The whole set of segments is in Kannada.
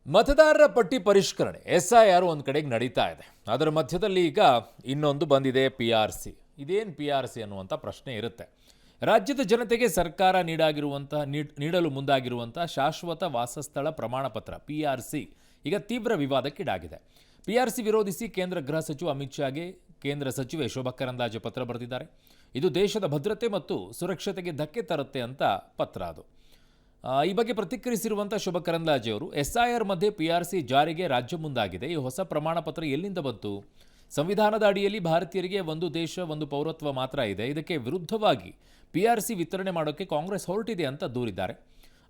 ಮತದಾರರ ಪಟ್ಟಿ ಪರಿಷ್ಕರಣೆ SIR ಒಂದು ಕಡೆಗೆ ನಡೀತಾ ಇದೆ. ಅದರ ಮಧ್ಯದಲ್ಲಿ ಈಗ ಇನ್ನೊಂದು ಬಂದಿದೆ PRC. ಇದೇನು PRC ಅನ್ನುವಂಥ ಪ್ರಶ್ನೆ ಇರುತ್ತೆ. ರಾಜ್ಯದ ಜನತೆಗೆ ಸರ್ಕಾರ ನೀಡಲು ಮುಂದಾಗಿರುವಂಥ ಶಾಶ್ವತ ವಾಸಸ್ಥಳ ಪ್ರಮಾಣಪತ್ರ PRC ಈಗ ತೀವ್ರ ವಿವಾದಕ್ಕೀಡಾಗಿದೆ. PRC ವಿರೋಧಿಸಿ ಕೇಂದ್ರ ಗೃಹ ಸಚಿವ ಅಮಿತ್ ಶಾಗೆ ಕೇಂದ್ರ ಸಚಿವೆ ಶೋಭಾ ಕರಂದ್ಲಾಜೆ ಪತ್ರ ಬರೆದಿದ್ದಾರೆ. ಇದು ದೇಶದ ಭದ್ರತೆ ಮತ್ತು ಸುರಕ್ಷತೆಗೆ ಧಕ್ಕೆ ತರುತ್ತೆ ಅಂತ ಪತ್ರ ಅದು. ಈ ಬಗ್ಗೆ ಪ್ರತಿಕ್ರಿಯಿಸಿರುವಂಥ ಶೋಭಾ ಕರಂದ್ಲಾಜೆ ಅವರು SIR ಮಧ್ಯೆ PRC ಜಾರಿಗೆ ರಾಜ್ಯ ಮುಂದಾಗಿದೆ. ಈ ಹೊಸ ಪ್ರಮಾಣ ಪತ್ರ ಎಲ್ಲಿಂದ ಬಂತು? ಸಂವಿಧಾನದ ಅಡಿಯಲ್ಲಿ ಭಾರತೀಯರಿಗೆ ಒಂದು ದೇಶ ಒಂದು ಪೌರತ್ವ ಮಾತ್ರ ಇದೆ. ಇದಕ್ಕೆ ವಿರುದ್ಧವಾಗಿ PRC ವಿತರಣೆ ಮಾಡೋಕ್ಕೆ ಕಾಂಗ್ರೆಸ್ ಹೊರಟಿದೆ ಅಂತ ದೂರಿದ್ದಾರೆ.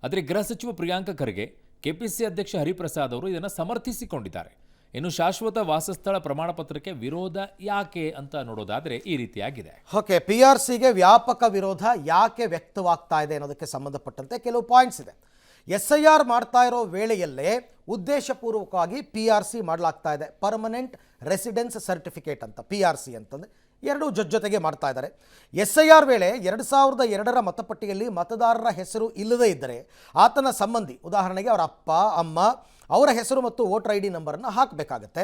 ಆದರೆ ಗೃಹ ಸಚಿವ ಪ್ರಿಯಾಂಕ ಖರ್ಗೆ, KPCC ಅಧ್ಯಕ್ಷ ಹರಿಪ್ರಸಾದ್ ಅವರು ಇದನ್ನು ಸಮರ್ಥಿಸಿಕೊಂಡಿದ್ದಾರೆ. ಇನ್ನು ಶಾಶ್ವತ ವಾಸಸ್ಥಳ ಪ್ರಮಾಣ ಪತ್ರಕ್ಕೆ ವಿರೋಧ ಯಾಕೆ ಅಂತ ನೋಡೋದಾದ್ರೆ ಈ ರೀತಿಯಾಗಿದೆ. ಓಕೆ, PRCಗೆ ವ್ಯಾಪಕ ವಿರೋಧ ಯಾಕೆ ವ್ಯಕ್ತವಾಗ್ತಾ ಇದೆ ಅನ್ನೋದಕ್ಕೆ ಸಂಬಂಧಪಟ್ಟಂತೆ ಕೆಲವು ಪಾಯಿಂಟ್ಸ್ ಇದೆ. SIR ಮಾಡ್ತಾ ಇರೋ ವೇಳೆಯಲ್ಲೇ ಉದ್ದೇಶಪೂರ್ವಕವಾಗಿ PRC ಮಾಡಲಾಗ್ತಾ ಇದೆ. ಪರ್ಮನೆಂಟ್ ರೆಸಿಡೆನ್ಸ್ ಸರ್ಟಿಫಿಕೇಟ್ ಅಂತ PRC ಅಂತಂದ್ರೆ ಎರಡೂ ಜೊತೆಗೆ ಮಾಡ್ತಾ ಇದ್ದಾರೆ. SIR ವೇಳೆ 2002ರ ಮತಪಟ್ಟಿಯಲ್ಲಿ ಮತದಾರರ ಹೆಸರು ಇಲ್ಲದೇ ಇದ್ದರೆ ಆತನ ಸಂಬಂಧಿ, ಉದಾಹರಣೆಗೆ ಅವರ ಅಪ್ಪ ಅಮ್ಮ, ಅವರ ಹೆಸರು ಮತ್ತು ವೋಟರ್ ID ನಂಬರನ್ನು ಹಾಕಬೇಕಾಗತ್ತೆ.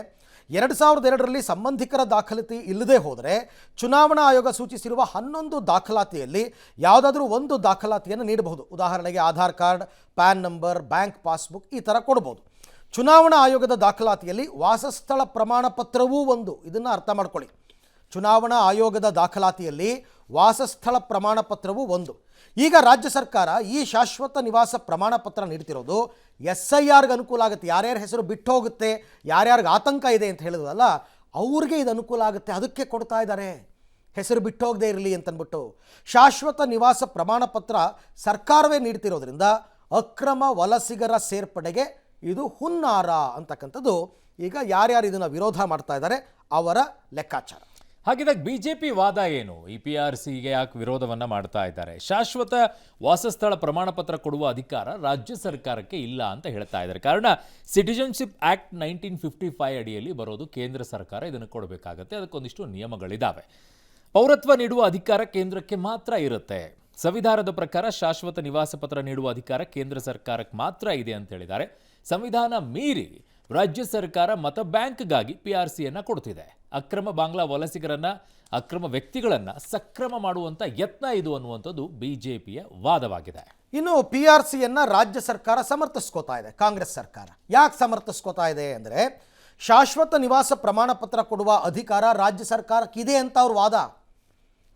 2002ರಲ್ಲಿ ಸಂಬಂಧಿಕರ ದಾಖಲಾತಿ ಇಲ್ಲದೆ ಹೋದರೆ ಚುನಾವಣಾ ಆಯೋಗ ಸೂಚಿಸಿರುವ 11 ದಾಖಲಾತಿಯಲ್ಲಿ ಯಾವುದಾದ್ರೂ ಒಂದು ದಾಖಲಾತಿಯನ್ನು ನೀಡಬಹುದು. ಉದಾಹರಣೆಗೆ Aadhaar card, PAN number, bank passbook ಈ ಥರ ಕೊಡ್ಬೋದು. ಚುನಾವಣಾ ಆಯೋಗದ ದಾಖಲಾತಿಯಲ್ಲಿ ವಾಸಸ್ಥಳ ಪ್ರಮಾಣ ಪತ್ರವೂ ಒಂದು. ಇದನ್ನು ಅರ್ಥ ಮಾಡ್ಕೊಳ್ಳಿ. ಚುನಾವಣಾ ಆಯೋಗದ ದಾಖಲಾತಿಯಲ್ಲಿ ವಾಸಸ್ಥಳ ಪ್ರಮಾಣ ಪತ್ರವೂ ಒಂದು. ಈಗ ರಾಜ್ಯ ಸರ್ಕಾರ ಈ ಶಾಶ್ವತ ನಿವಾಸ ಪ್ರಮಾಣ ಪತ್ರ ನೀಡ್ತಿರೋದು SIRಗೆ ಅನುಕೂಲ ಆಗುತ್ತೆ. ಯಾರ್ಯಾರ ಹೆಸರು ಬಿಟ್ಟು ಹೋಗುತ್ತೆ, ಯಾರ್ಯಾರಿಗೆ ಆತಂಕ ಇದೆ ಅಂತ ಹೇಳಿದ್ವಲ್ಲ, ಅವ್ರಿಗೆ ಇದು ಅನುಕೂಲ ಆಗುತ್ತೆ, ಅದಕ್ಕೆ ಕೊಡ್ತಾ ಇದ್ದಾರೆ. ಹೆಸರು ಬಿಟ್ಟು ಹೋಗದೆ ಇರಲಿ ಅಂತಂದ್ಬಿಟ್ಟು ಶಾಶ್ವತ ನಿವಾಸ ಪ್ರಮಾಣ ಪತ್ರ ಸರ್ಕಾರವೇ ನೀಡ್ತಿರೋದ್ರಿಂದ ಅಕ್ರಮ ವಲಸಿಗರ ಸೇರ್ಪಡೆಗೆ ಇದು ಹುನ್ನಾರ ಅಂತಕ್ಕಂಥದ್ದು ಈಗ ಯಾರ್ಯಾರು ಇದನ್ನು ವಿರೋಧ ಮಾಡ್ತಾ ಇದ್ದಾರೆ ಅವರ ಲೆಕ್ಕಾಚಾರ. ಹಾಗಿದ್ದಾಗ BJP ವಾದ ಏನು? ಈ PRCಗೆ ಯಾಕೆ ವಿರೋಧವನ್ನು ಮಾಡ್ತಾ ಇದ್ದಾರೆ? ಶಾಶ್ವತ ವಾಸಸ್ಥಳ ಪ್ರಮಾಣ ಪತ್ರ ಕೊಡುವ ಅಧಿಕಾರ ರಾಜ್ಯ ಸರ್ಕಾರಕ್ಕೆ ಇಲ್ಲ ಅಂತ ಹೇಳ್ತಾ ಇದ್ದಾರೆ. ಕಾರಣ ಸಿಟಿಜನ್ಶಿಪ್ ಆಕ್ಟ್ 1955 ಅಡಿಯಲ್ಲಿ ಬರೋದು ಕೇಂದ್ರ ಸರ್ಕಾರ ಇದನ್ನು ಕೊಡಬೇಕಾಗತ್ತೆ. ಅದಕ್ಕೊಂದಿಷ್ಟು ನಿಯಮಗಳಿದ್ದಾವೆ. ಪೌರತ್ವ ನೀಡುವ ಅಧಿಕಾರ ಕೇಂದ್ರಕ್ಕೆ ಮಾತ್ರ ಇರುತ್ತೆ. ಸಂವಿಧಾನದ ಪ್ರಕಾರ ಶಾಶ್ವತ ನಿವಾಸ ಪತ್ರ ನೀಡುವ ಅಧಿಕಾರ ಕೇಂದ್ರ ಸರ್ಕಾರಕ್ಕೆ ಮಾತ್ರ ಇದೆ ಅಂತ ಹೇಳಿದ್ದಾರೆ. ಸಂವಿಧಾನ ಮೀರಿ ರಾಜ್ಯ ಸರ್ಕಾರ ಮತ ಬ್ಯಾಂಕ್ಗಾಗಿ PRCಯನ್ನು ಕೊಡ್ತಿದೆ. ಅಕ್ರಮ ಬಾಂಗ್ಲಾ ವಲಸಿಗರನ್ನ, ಅಕ್ರಮ ವ್ಯಕ್ತಿಗಳನ್ನ ಸಕ್ರಮ ಮಾಡುವಂತ ಯತ್ನ ಇದು ಅನ್ನುವಂಥದ್ದು BJPಯ ವಾದವಾಗಿದೆ. ಇನ್ನು PRCಯನ್ನು ರಾಜ್ಯ ಸರ್ಕಾರ ಸಮರ್ಥಿಸ್ಕೋತಾ ಇದೆ. ಕಾಂಗ್ರೆಸ್ ಸರ್ಕಾರ ಯಾಕೆ ಸಮರ್ಥಿಸ್ಕೋತಾ ಇದೆ ಅಂದರೆ, ಶಾಶ್ವತ ನಿವಾಸ ಪ್ರಮಾಣ ಪತ್ರ ಕೊಡುವ ಅಧಿಕಾರ ರಾಜ್ಯ ಸರ್ಕಾರಕ್ಕೆ ಇದೆ ಅಂತ ಅವ್ರ ವಾದ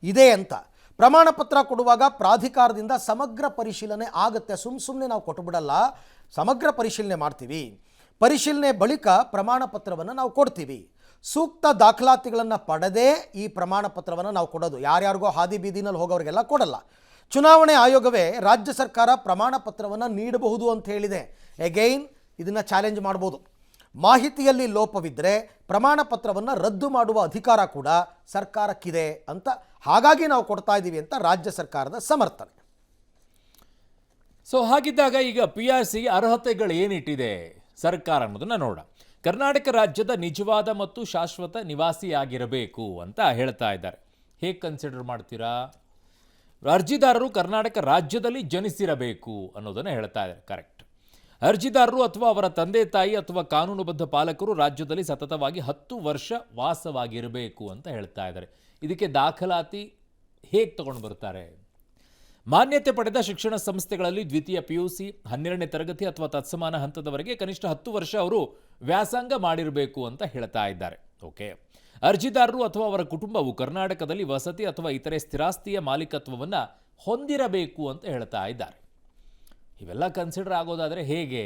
ಇದೆ ಅಂತ. ಪ್ರಮಾಣ ಪತ್ರ ಕೊಡುವಾಗ ಪ್ರಾಧಿಕಾರದಿಂದ ಸಮಗ್ರ ಪರಿಶೀಲನೆ ಆಗುತ್ತೆ. ಸುಮ್ಮನೆ ನಾವು ಕೊಟ್ಟುಬಿಡಲ್ಲ, ಸಮಗ್ರ ಪರಿಶೀಲನೆ ಮಾಡ್ತೀವಿ. ಪರಿಶೀಲನೆ ಬಳಿಕ ಪ್ರಮಾಣ ಪತ್ರವನ್ನು ನಾವು ಕೊಡ್ತೀವಿ. ಸೂಕ್ತ ದಾಖಲಾತಿಗಳನ್ನು ಪಡೆದೇ ಈ ಪ್ರಮಾಣ ಪತ್ರವನ್ನು ನಾವು ಕೊಡೋದು. ಯಾರ್ಯಾರಿಗೋ ಹಾದಿ ಬೀದಿನಲ್ಲಿ ಹೋಗೋರಿಗೆಲ್ಲ ಕೊಡಲ್ಲ. ಚುನಾವಣೆ ಆಯೋಗವೇ ರಾಜ್ಯ ಸರ್ಕಾರ ಪ್ರಮಾಣ ಪತ್ರವನ್ನು ನೀಡಬಹುದು ಅಂತ ಹೇಳಿದೆ. ಎಗೈನ್ ಇದನ್ನು ಚಾಲೆಂಜ್ ಮಾಡ್ಬೋದು. ಮಾಹಿತಿಯಲ್ಲಿ ಲೋಪವಿದ್ದರೆ ಪ್ರಮಾಣ ಪತ್ರವನ್ನು ರದ್ದು ಮಾಡುವ ಅಧಿಕಾರ ಕೂಡ ಸರ್ಕಾರಕ್ಕಿದೆ ಅಂತ, ಹಾಗಾಗಿ ನಾವು ಕೊಡ್ತಾ ಇದ್ದೀವಿ ಅಂತ ರಾಜ್ಯ ಸರ್ಕಾರದ ಸಮರ್ಥನೆ. ಸೊ ಹಾಗಿದ್ದಾಗ ಈಗ PRCಗೆ ಅರ್ಹತೆಗಳು ಏನಿಟ್ಟಿದೆ ಸರ್ಕಾರ ಅನ್ನೋದನ್ನ ನೋಡ. ಕರ್ನಾಟಕ ರಾಜ್ಯದ ನಿಜವಾದ ಮತ್ತು ಶಾಶ್ವತ ನಿವಾಸಿಯಾಗಿರಬೇಕು ಅಂತ ಹೇಳ್ತಾ ಇದ್ದಾರೆ. ಹೇಗೆ ಕನ್ಸಿಡರ್ ಮಾಡ್ತೀರಾ? ಅರ್ಜಿದಾರರು ಕರ್ನಾಟಕ ರಾಜ್ಯದಲ್ಲಿ ಜನಿಸಿರಬೇಕು ಅನ್ನೋದನ್ನು ಹೇಳ್ತಾ ಇದ್ದಾರೆ. ಕರೆಕ್ಟ್. ಅರ್ಜಿದಾರರು ಅಥವಾ ಅವರ ತಂದೆ ತಾಯಿ ಅಥವಾ ಕಾನೂನುಬದ್ಧ ಪಾಲಕರು ರಾಜ್ಯದಲ್ಲಿ ಸತತವಾಗಿ 10 ವರ್ಷ ವಾಸವಾಗಿರಬೇಕು ಅಂತ ಹೇಳ್ತಾ ಇದ್ದಾರೆ. ಇದಕ್ಕೆ ದಾಖಲಾತಿ ಹೇಗೆ ತಗೊಂಡು ಬರ್ತಾರೆ? ಮಾನ್ಯತೆ ಪಡೆದ ಶಿಕ್ಷಣ ಸಂಸ್ಥೆಗಳಲ್ಲಿ ದ್ವಿತೀಯ PUC, 12ನೇ ತರಗತಿ ಅಥವಾ ತತ್ಸಮಾನ ಹಂತದವರೆಗೆ ಕನಿಷ್ಠ 10 ವರ್ಷ ಅವರು ವ್ಯಾಸಂಗ ಮಾಡಿರಬೇಕು ಅಂತ ಹೇಳ್ತಾ ಇದ್ದಾರೆ. ಓಕೆ. ಅರ್ಜಿದಾರರು ಅಥವಾ ಅವರ ಕುಟುಂಬವು ಕರ್ನಾಟಕದಲ್ಲಿ ವಸತಿ ಅಥವಾ ಇತರೆ ಸ್ಥಿರಾಸ್ತಿಯ ಮಾಲೀಕತ್ವವನ್ನು ಹೊಂದಿರಬೇಕು ಅಂತ ಹೇಳ್ತಾ ಇದ್ದಾರೆ. ಇವೆಲ್ಲ ಕನ್ಸಿಡರ್ ಆಗೋದಾದರೆ ಹೇಗೆ?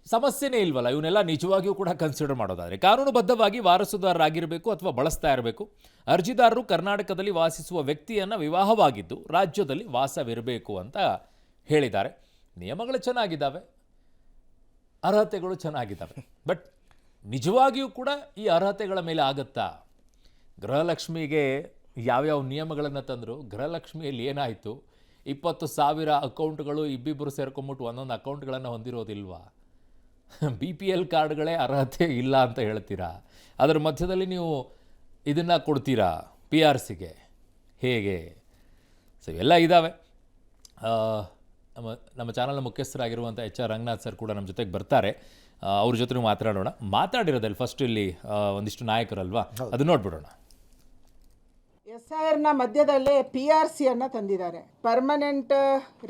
ಸಮಸ್ಯೆನೇ ಇಲ್ವಲ್ಲ. ಇವನ್ನೆಲ್ಲ ನಿಜವಾಗಿಯೂ ಕೂಡ ಕನ್ಸಿಡರ್ ಮಾಡೋದಾದರೆ ಕಾನೂನುಬದ್ಧವಾಗಿ ವಾರಸುದಾರರಾಗಿರಬೇಕು ಅಥವಾ ಬಳಸ್ತಾ ಇರಬೇಕು. ಅರ್ಜಿದಾರರು ಕರ್ನಾಟಕದಲ್ಲಿ ವಾಸಿಸುವ ವ್ಯಕ್ತಿಯನ್ನು ವಿವಾಹವಾಗಿದ್ದು ರಾಜ್ಯದಲ್ಲಿ ವಾಸವಿರಬೇಕು ಅಂತ ಹೇಳಿದ್ದಾರೆ. ನಿಯಮಗಳು ಚೆನ್ನಾಗಿದ್ದಾವೆ, ಅರ್ಹತೆಗಳು ಚೆನ್ನಾಗಿದ್ದಾವೆ. ಬಟ್ ನಿಜವಾಗಿಯೂ ಕೂಡ ಈ ಅರ್ಹತೆಗಳ ಮೇಲೆ ಆಗುತ್ತಾ? ಗೃಹಲಕ್ಷ್ಮಿಗೆ ಯಾವ್ಯಾವ ನಿಯಮಗಳನ್ನು ತಂದರು? ಗೃಹಲಕ್ಷ್ಮಿಯಲ್ಲಿ ಏನಾಯಿತು? 20,000 ಅಕೌಂಟ್ಗಳು ಇಬ್ಬಿಬ್ಬರು ಸೇರ್ಕೊಂಡ್ಬಿಟ್ಟು ಒಂದೊಂದು ಅಕೌಂಟ್ಗಳನ್ನು ಹೊಂದಿರೋದಿಲ್ವಾ? BPL ಕಾರ್ಡ್ಗಳೇ ಅರ್ಹತೆ ಇಲ್ಲ ಅಂತ ಹೇಳ್ತೀರಾ. ಅದರ ಮಧ್ಯದಲ್ಲಿ ನೀವು ಇದನ್ನು ಕೊಡ್ತೀರಾ PRCಗೆ? ಹೇಗೆ? ಸೊ ಎಲ್ಲ ಇದ್ದಾವೆ. ನಮ್ಮ ಚಾನಲ್ನ ಮುಖ್ಯಸ್ಥರಾಗಿರುವಂಥ HR ರಂಗನಾಥ್ ಸರ್ ಕೂಡ ನಮ್ಮ ಜೊತೆಗೆ ಬರ್ತಾರೆ. ಅವ್ರ ಜೊತೆ ಮಾತಾಡೋಣ. ಮಾತಾಡಿರೋದಲ್ಲಿ ಫಸ್ಟ್ ಇಲ್ಲಿ ಒಂದಿಷ್ಟು ನಾಯಕರಲ್ವಾ, ಅದು ನೋಡ್ಬಿಡೋಣ. SIR ನ ಮಧ್ಯದಲ್ಲೇ PRC ಅನ್ನ ತಂದಿದ್ದಾರೆ, ಪರ್ಮನೆಂಟ್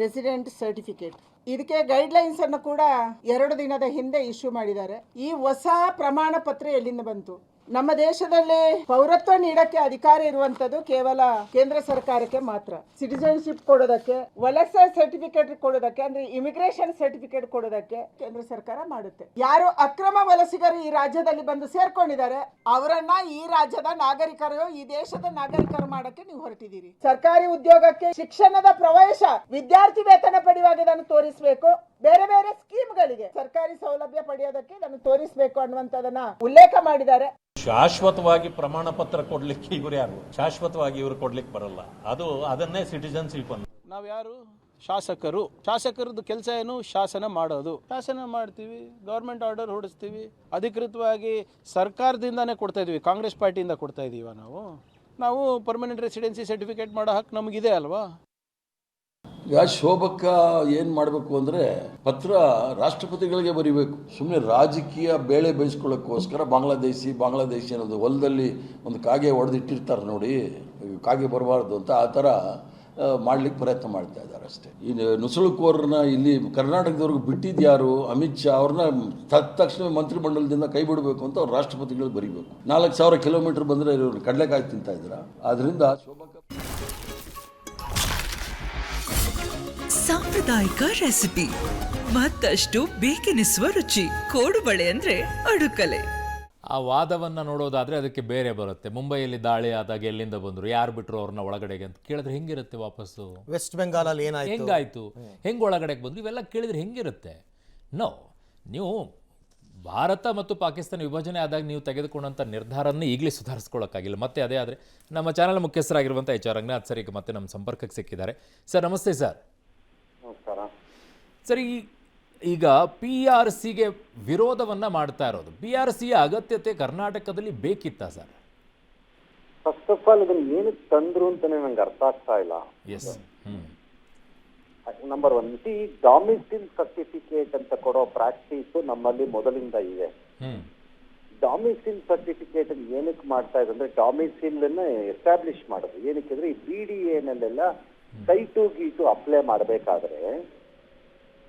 ರೆಸಿಡೆಂಟ್ ಸರ್ಟಿಫಿಕೇಟ್. ಇದಕ್ಕೆ ಗೈಡ್ಲೈನ್ಸ್ ಅನ್ನು ಕೂಡ 2 ದಿನದ ಹಿಂದೆ ಇಶ್ಯೂ ಮಾಡಿದ್ದಾರೆ. ಈ ಹೊಸ ಪ್ರಮಾಣ ಪತ್ರ ಎಲ್ಲಿಂದ ಬಂತು? ನಮ್ಮ ದೇಶದಲ್ಲಿ ಪೌರತ್ವ ನೀಡಕ್ಕೆ ಅಧಿಕಾರ ಇರುವಂತದ್ದು ಕೇವಲ ಕೇಂದ್ರ ಸರ್ಕಾರಕ್ಕೆ ಮಾತ್ರ. ಸಿಟಿಜನ್ಶಿಪ್ ಕೊಡೋದಕ್ಕೆ, ವಲಸೆ ಸರ್ಟಿಫಿಕೇಟ್ ಕೊಡೋದಕ್ಕೆ, ಅಂದ್ರೆ ಇಮಿಗ್ರೇಷನ್ ಸರ್ಟಿಫಿಕೇಟ್ ಕೊಡೋದಕ್ಕೆ ಕೇಂದ್ರ ಸರ್ಕಾರ ಮಾಡುತ್ತೆ. ಯಾರು ಅಕ್ರಮ ವಲಸಿಗರು ಈ ರಾಜ್ಯದಲ್ಲಿ ಬಂದು ಸೇರ್ಕೊಂಡಿದ್ದಾರೆ ಅವರನ್ನ ಈ ರಾಜ್ಯದ ನಾಗರಿಕರು, ಈ ದೇಶದ ನಾಗರಿಕರು ಮಾಡಕ್ಕೆ ನೀವು ಹೊರಟಿದ್ದೀರಿ. ಸರ್ಕಾರಿ ಉದ್ಯೋಗಕ್ಕೆ, ಶಿಕ್ಷಣದ ಪ್ರವೇಶ, ವಿದ್ಯಾರ್ಥಿ ವೇತನ ಪಡೆಯುವಾಗ ಇದನ್ನು ತೋರಿಸಬೇಕು. ಬೇರೆ ಬೇರೆ ಸ್ಕೀಮ್ಗಳಿಗೆ ಸರ್ಕಾರಿ ಸೌಲಭ್ಯ ಪಡೆಯೋದಕ್ಕೆ ಇದನ್ನು ತೋರಿಸಬೇಕು ಅನ್ನುವಂಥದ್ದನ್ನ ಉಲ್ಲೇಖ ಮಾಡಿದ್ದಾರೆ. ಶಾಶ್ವತವಾಗಿ ಪ್ರಮಾಣ ಪತ್ರ ಕೊಡ್ಲಿಕ್ಕೆ ಇವರು ಯಾರು? ಶಾಶ್ವತವಾಗಿ ಇವರು ಕೊಡ್ಲಿಕ್ಕೆ ಬರಲ್ಲ. ಅದನ್ನೇ ಸಿಟಿಜನ್ಶಿಪ್ ಅಂತ. ನಾವ್ಯಾರು? ಶಾಸಕರದ್ದು ಕೆಲಸ ಏನು? ಶಾಸನ ಮಾಡೋದು. ಶಾಸನ ಮಾಡ್ತೀವಿ, ಗೌರ್ಮೆಂಟ್ ಆರ್ಡರ್ ಹೊಡಿಸ್ತೀವಿ, ಅಧಿಕೃತವಾಗಿ ಸರ್ಕಾರದಿಂದಾನೇ ಕೊಡ್ತಾ ಇದೀವಿ. ಕಾಂಗ್ರೆಸ್ ಪಾರ್ಟಿಯಿಂದ ಕೊಡ್ತಾ ಇದೀವ ನಾವು ಪರ್ಮನೆಂಟ್ ರೆಸಿಡೆನ್ಸಿ ಸರ್ಟಿಫಿಕೇಟ್ ಮಾಡೋ ಹಕ್ಕು ನಮಗಿದೆ ಅಲ್ವಾ? ಈಗ ಶೋಭಕ್ಕ ಏನು ಮಾಡಬೇಕು ಅಂದರೆ ಪತ್ರ ರಾಷ್ಟ್ರಪತಿಗಳಿಗೆ ಬರೀಬೇಕು. ಸುಮ್ಮನೆ ರಾಜಕೀಯ ಬೇಳೆ ಬೇಯಿಸ್ಕೊಳ್ಳೋಕ್ಕೋಸ್ಕರ ಬಾಂಗ್ಲಾದೇಶಿ ಅನ್ನೋದು ಹೊಲದಲ್ಲಿ ಒಂದು ಕಾಗೆ ಹೊಡೆದಿಟ್ಟಿರ್ತಾರೆ ನೋಡಿ, ಕಾಗೆ ಬರಬಾರ್ದು ಅಂತ, ಆ ಥರ ಮಾಡಲಿಕ್ಕೆ ಪ್ರಯತ್ನ ಮಾಡ್ತಾ ಇದ್ದಾರೆ ಅಷ್ಟೇ. ಈ ನುಸುಳುಕೋರನ್ನ ಇಲ್ಲಿ ಕರ್ನಾಟಕದವ್ರಿಗೆ ಬಿಟ್ಟಿದ್ಯಾರು? ಅಮಿತ್ ಶಾ ಅವ್ರನ್ನ ತಕ್ಷಣ ಮಂತ್ರಿಮಂಡಲದಿಂದ ಕೈ ಬಿಡಬೇಕು ಅಂತ ಅವ್ರು ರಾಷ್ಟ್ರಪತಿಗಳಿಗೆ ಬರೀಬೇಕು. 4,000 ಕಿಲೋಮೀಟರ್ ಬಂದರೆ ಇವರು ಕಡಲೆಕಾಯಿ ತಿಂತಾ ಇದ್ದೀರಾ? ಆದ್ದರಿಂದ ಶೋಭಕ್ಕ ಸಾಂಪ್ರದಾಯಿಕ ರೆಸಿಪಿ, ಮತ್ತಷ್ಟು ಬೇಕೆನಿಸುವ ರುಚಿ. ಕೋಡುಬಳೆ ಅಂದ್ರೆ ಅಡುಕಲೆ. ಆ ವಾದವನ್ನು ನೋಡೋದಾದರೆ ಅದಕ್ಕೆ ಬೇರೆ ಬರುತ್ತೆ. ಮುಂಬೈಯಲ್ಲಿ ದಾಳಿ ಆದಾಗ ಎಲ್ಲಿಂದ ಬಂದರು, ಯಾರು ಬಿಟ್ಟರು ಅವ್ರನ್ನ ಒಳಗಡೆಗೆ ಅಂತ ಕೇಳಿದ್ರೆ ಹೆಂಗಿರುತ್ತೆ? ವಾಪಸ್ಸು ವೆಸ್ಟ್ ಬೆಂಗಾಲಲ್ಲಿ ಏನಾಯ್ತು, ಹೆಂಗಾಯ್ತು, ಹೆಂಗೆ ಒಳಗಡೆಗೆ ಬಂದರು, ಇವೆಲ್ಲ ಕೇಳಿದ್ರೆ ಹೆಂಗಿರುತ್ತೆ? ನೋ, ನೀವು ಭಾರತ ಮತ್ತು ಪಾಕಿಸ್ತಾನ ವಿಭಜನೆ ಆದಾಗ ನೀವು ತೆಗೆದುಕೊಂಡಂಥ ನಿರ್ಧಾರನ ಈಗಲೇ ಸುಧಾರಿಸ್ಕೊಳ್ಳೋಕ್ಕಾಗಿಲ್ಲ. ಮತ್ತೆ ಅದೇ ಆದರೆ ನಮ್ಮ ಚಾನಲ್ ಮುಖ್ಯಸ್ಥರಾಗಿರುವಂಥ HR ರಂಗನಾಥ್ ಸರ್ ಈಗ ಮತ್ತೆ ನಮ್ಮ ಸಂಪರ್ಕಕ್ಕೆ ಸಿಕ್ಕಿದ್ದಾರೆ. ಸರ್ ನಮಸ್ತೆ ಸರ್. ಸರಿ, ಈಗ PRCಗೆ ವಿರೋಧವನ್ನು ಮಾಡ್ತಾ ಇರೋದು, PRCಯ ಅಗತ್ಯತೆ ಕರ್ನಾಟಕದಲ್ಲಿ ಬೇಕಿತ್ತಾ ಸರ್? ಫಸ್ಟ್ ಆಫ್ ಆಲ್ ಇದನ್ನ ಏನಕ್ಕೆ ತಂದ್ರು ಅಂತಾನೆ ನಂಗೆ ಅರ್ಥ ಆಗ್ತಾ ಇಲ್ಲ. ಎಸ್, ನಂಬರ್ 1, ಡಾಮಿಸಿಲ್ ಸರ್ಟಿಫಿಕೇಟ್ ಅಂತ ಕೊಡೋ ಪ್ರಾಕ್ಟೀಸ್ ನಮ್ಮಲ್ಲಿ ಮೊದಲಿಂದ ಇದೆ. ಡಾಮಿಸಿಲ್ ಸರ್ಟಿಫಿಕೇಟ್ ಏನಕ್ಕೆ ಮಾಡ್ತಾ ಇದೆ ಅಂದ್ರೆ, ಡಾಮಿಸಿಲ್ ಅನ್ನ ಎಸ್ಟಾಬ್ಲಿಷ್ ಮಾಡೋದು ಏನಕ್ಕೆ ಅಂದ್ರೆ, ಈ BDA ನಲ್ಲೆಲ್ಲ ಸೈಟು ಗೀಟು ಅಪ್ಲೈ ಮಾಡಬೇಕಾದ್ರೆ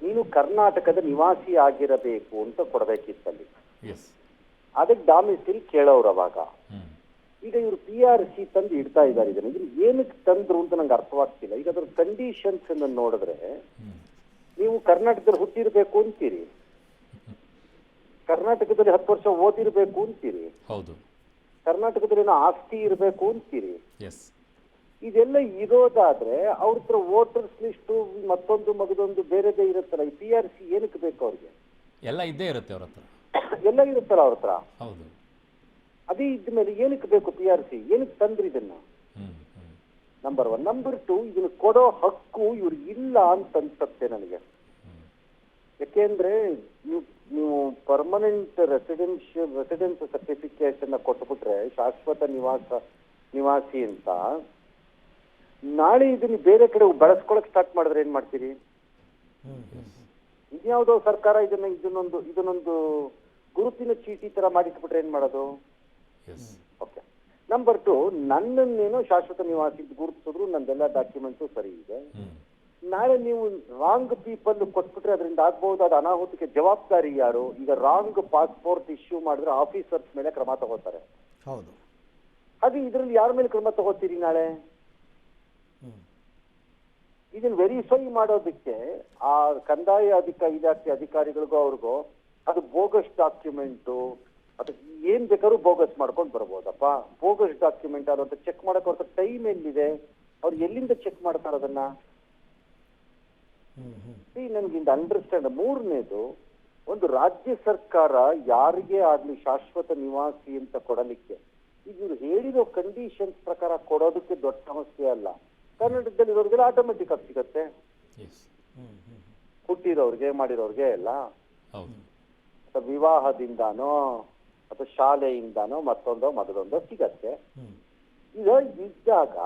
ನೀನು ಕರ್ನಾಟಕದ ನಿವಾಸಿ ಆಗಿರಬೇಕು ಅಂತ ಕೊಡಬೇಕಿತ್ತಲ್ಲಿ. ಅದಕ್ಕೆ ಡಾಮಿಸಿಲ್ ಕೇಳೋರು ಅವಾಗ. ಈಗ ಇವರು PRC ತಂದು ಇಡ್ತಾ ಇದ್ದಾರೆ. ಇದನ್ನ ಏನಕ್ಕೆ ತಂದ್ರು ಅಂತ ನಂಗೆ ಅರ್ಥವಾಗ್ತಿಲ್ಲ. ಈಗ ಅದ್ರ ಕಂಡೀಷನ್ಸ್ ಅನ್ನು ನೋಡಿದ್ರೆ, ನೀವು ಕರ್ನಾಟಕದಲ್ಲಿ ಹುಟ್ಟಿರ್ಬೇಕು ಅಂತೀರಿ, ಕರ್ನಾಟಕದಲ್ಲಿ 10 ವರ್ಷ ಓದಿರ್ಬೇಕು ಅಂತೀರಿ, ಹೌದು, ಕರ್ನಾಟಕದಲ್ಲಿ ಏನೋ ಆಸ್ತಿ ಇರಬೇಕು ಅಂತೀರಿ. ಎಸ್, ಇದೆಲ್ಲ ಇರೋದಾದ್ರೆ ಅವ್ರ ಹತ್ರ ವೋಟರ್ಸ್ ಲಿಸ್ಟು ಮತ್ತೊಂದು ಮಗದೊಂದು ಬೇರೆದೇ ಇರುತ್ತಲ್ಲ. ಈ PRC ಏನಕ್ಕೆ ಬೇಕು ಅವ್ರಿಗೆ? ಎಲ್ಲ ಇದ್ದೇ ಇರುತ್ತೆ ಅವ್ರ ಹತ್ರ, ಎಲ್ಲ ಇರುತ್ತಲ್ಲ ಅವ್ರ ಹತ್ರ. ಹೌದು, ಅದೇ ಇದ್ಮೇಲೆ ಏನಕ್ಕೆ ಬೇಕು PRC? ಏನಕ್ಕೆ ತಂದ್ರಿ ಇದನ್ನ? ನಂಬರ್ 1. ನಂಬರ್ 2, ಇದನ್ನ ಕೊಡೋ ಹಕ್ಕು ಇವ್ರಿಗೆ ಇಲ್ಲ ಅಂತ ಅನ್ಸುತ್ತೆ ನನಗೆ. ಯಾಕೆಂದ್ರೆ ನೀವು ಪರ್ಮನೆಂಟ್ ರೆಸಿಡೆನ್ಸ್ ಸರ್ಟಿಫಿಕೇಟ್ ಅನ್ನ ಕೊಟ್ಬಿಟ್ರೆ, ಶಾಶ್ವತ ನಿವಾಸಿ ಅಂತ, ನಾಳೆ ಇದನ್ನ ಬೇರೆ ಕಡೆ ಬಳಸ್ಕೊಳಕ್ ಸ್ಟಾರ್ಟ್ ಮಾಡಿದ್ರೆ ಏನ್ ಮಾಡ್ತೀರಿ? ಇದ್ಯಾವುದೋ ಸರ್ಕಾರ ಇದನ್ನೊಂದು ಗುರುತಿನ ಚೀಟಿ ತರ ಮಾಡಿಟ್ಬಿಟ್ರೆ ಏನ್ ಮಾಡೋದು? ಓಕೆ. ನಂಬರ್ 2, ನನ್ನನ್ನೇನೋ ಶಾಶ್ವತ ನಿವಾಸಿ ಗುರುತಿಸಿದ್ರು, ನಂದೆಲ್ಲ ಡಾಕ್ಯುಮೆಂಟ್ಸು ಸರಿ ಇದೆ. ನಾಳೆ ನೀವು ರಾಂಗ್ ಪೀಪಲ್ ಕೊಟ್ಬಿಟ್ರೆ ಅದರಿಂದ ಆಗ್ಬಹುದಾದ ಅನಾಹುತಕ್ಕೆ ಜವಾಬ್ದಾರಿ ಯಾರು? ಈಗ ರಾಂಗ್ ಪಾಸ್ಪೋರ್ಟ್ ಇಶ್ಯೂ ಮಾಡಿದ್ರೆ ಆಫೀಸರ್ಸ್ ಮೇಲೆ ಕ್ರಮ ತಗೋತಾರೆ. ಹೌದು. ಹಾಗೆ ಇದರಲ್ಲಿ ಯಾರ ಮೇಲೆ ಕ್ರಮ ತಗೋತೀರಿ ನಾಳೆ? ಇದನ್ನ ವೆರಿಫೈ ಮಾಡೋದಕ್ಕೆ ಆ ಕಂದಾಯ ಇಲಾಖೆ ಅಧಿಕಾರಿಗಳಿಗೂ ಅವ್ರಿಗೂ ಅದು ಬೋಗಸ್ ಡಾಕ್ಯುಮೆಂಟು, ಅದಕ್ಕೆ ಏನ್ ಬೇಕಾದ್ರೂ ಬೋಗಸ್ ಮಾಡ್ಕೊಂಡು ಬರ್ಬೋದಪ್ಪ. ಬೋಗಸ್ ಡಾಕ್ಯುಮೆಂಟ್ ಅದು ಅಂತ ಚೆಕ್ ಮಾಡಕ್ ಅವ್ರ ಟೈಮ್ ಎಲ್ಲಿದೆ? ಅವ್ರು ಎಲ್ಲಿಂದ ಚೆಕ್ ಮಾಡ್ತಾರ ಅದನ್ನ? ನನ್ಗಿಂದ ಅಂಡರ್ಸ್ಟ್ಯಾಂಡ್. 3ನೇದು, ಒಂದು ರಾಜ್ಯ ಸರ್ಕಾರ ಯಾರಿಗೆ ಆಗ್ಲಿ ಶಾಶ್ವತ ನಿವಾಸಿ ಅಂತ ಕೊಡಲಿಕ್ಕೆ ಇವ್ರು ಹೇಳಿರೋ ಕಂಡೀಷನ್ಸ್ ಪ್ರಕಾರ ಕೊಡೋದಕ್ಕೆ ದೊಡ್ಡ ಸಮಸ್ಯೆ ಅಲ್ಲ. ಕರ್ನಾಟಕದಲ್ಲಿ ಇರೋರಿಗೆಲ್ಲ ಆಟೋಮೆಟಿಕ್ ಆಗಿ ಸಿಗತ್ತೆ, ಹುಟ್ಟಿರೋರ್ಗೆ ಮಾಡಿರೋರ್ಗೆ ಎಲ್ಲ, ಅಥವಾ ವಿವಾಹದಿಂದಾನೋ ಅಥವಾ ಶಾಲೆಯಿಂದಾನೋ ಮತ್ತೊಂದೋ ಮಗದೊಂದೋ ಸಿಗತ್ತೆ. ಈಗ ಇದ್ದಾಗ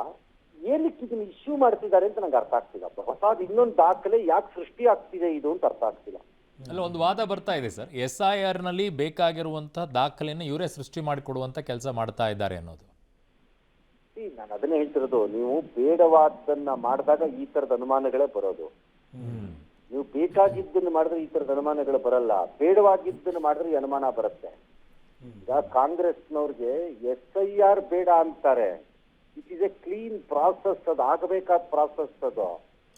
ಏನಕ್ಕೆ ಇದನ್ನ ಇಶ್ಯೂ ಮಾಡ್ತಿದ್ದಾರೆ ಅಂತ ನಂಗೆ ಅರ್ಥ ಆಗ್ತಿಲ್ಲ. ಹೊಸದು ಇನ್ನೊಂದು ದಾಖಲೆ ಯಾಕೆ ಸೃಷ್ಟಿ ಆಗ್ತಿದೆ ಇದು ಅಂತ ಅರ್ಥ ಆಗ್ತಿಲ್ಲ. ಅಲ್ಲ, ಒಂದು ವಾದ ಬರ್ತಾ ಇದೆ ಸರ್, SIR ನಲ್ಲಿ ಬೇಕಾಗಿರುವಂಥ ದಾಖಲೆಯನ್ನು ಇವರೇ ಸೃಷ್ಟಿ ಮಾಡಿಕೊಡುವಂಥ ಕೆಲಸ ಮಾಡ್ತಾ ಇದ್ದಾರೆ ಅನ್ನೋದು. ನಾನು ಅದನ್ನೇ ಹೇಳ್ತಿರೋದು, ನೀವು ಬೇಡವಾದ್ದನ್ನ ಮಾಡಿದಾಗ ಈ ತರದ ಅನುಮಾನಗಳೇ ಬರೋದು. ನೀವು ಬೇಕಾಗಿದ್ದನ್ನು ಮಾಡಿದ್ರೆ ಈ ತರದ ಅನುಮಾನಗಳು ಬರಲ್ಲ, ಬೇಡವಾಗಿದ್ದನ್ನು ಮಾಡಿದ್ರೆ ಈ ಅನುಮಾನ ಬರುತ್ತೆ. ಈಗ ಕಾಂಗ್ರೆಸ್ನವ್ರಿಗೆ SIR ಬೇಡ ಅಂತಾರೆ. It is A clean process, ಅದು ಆಗಬೇಕಾದ ಪ್ರಾಸೆಸ್ ಅದು.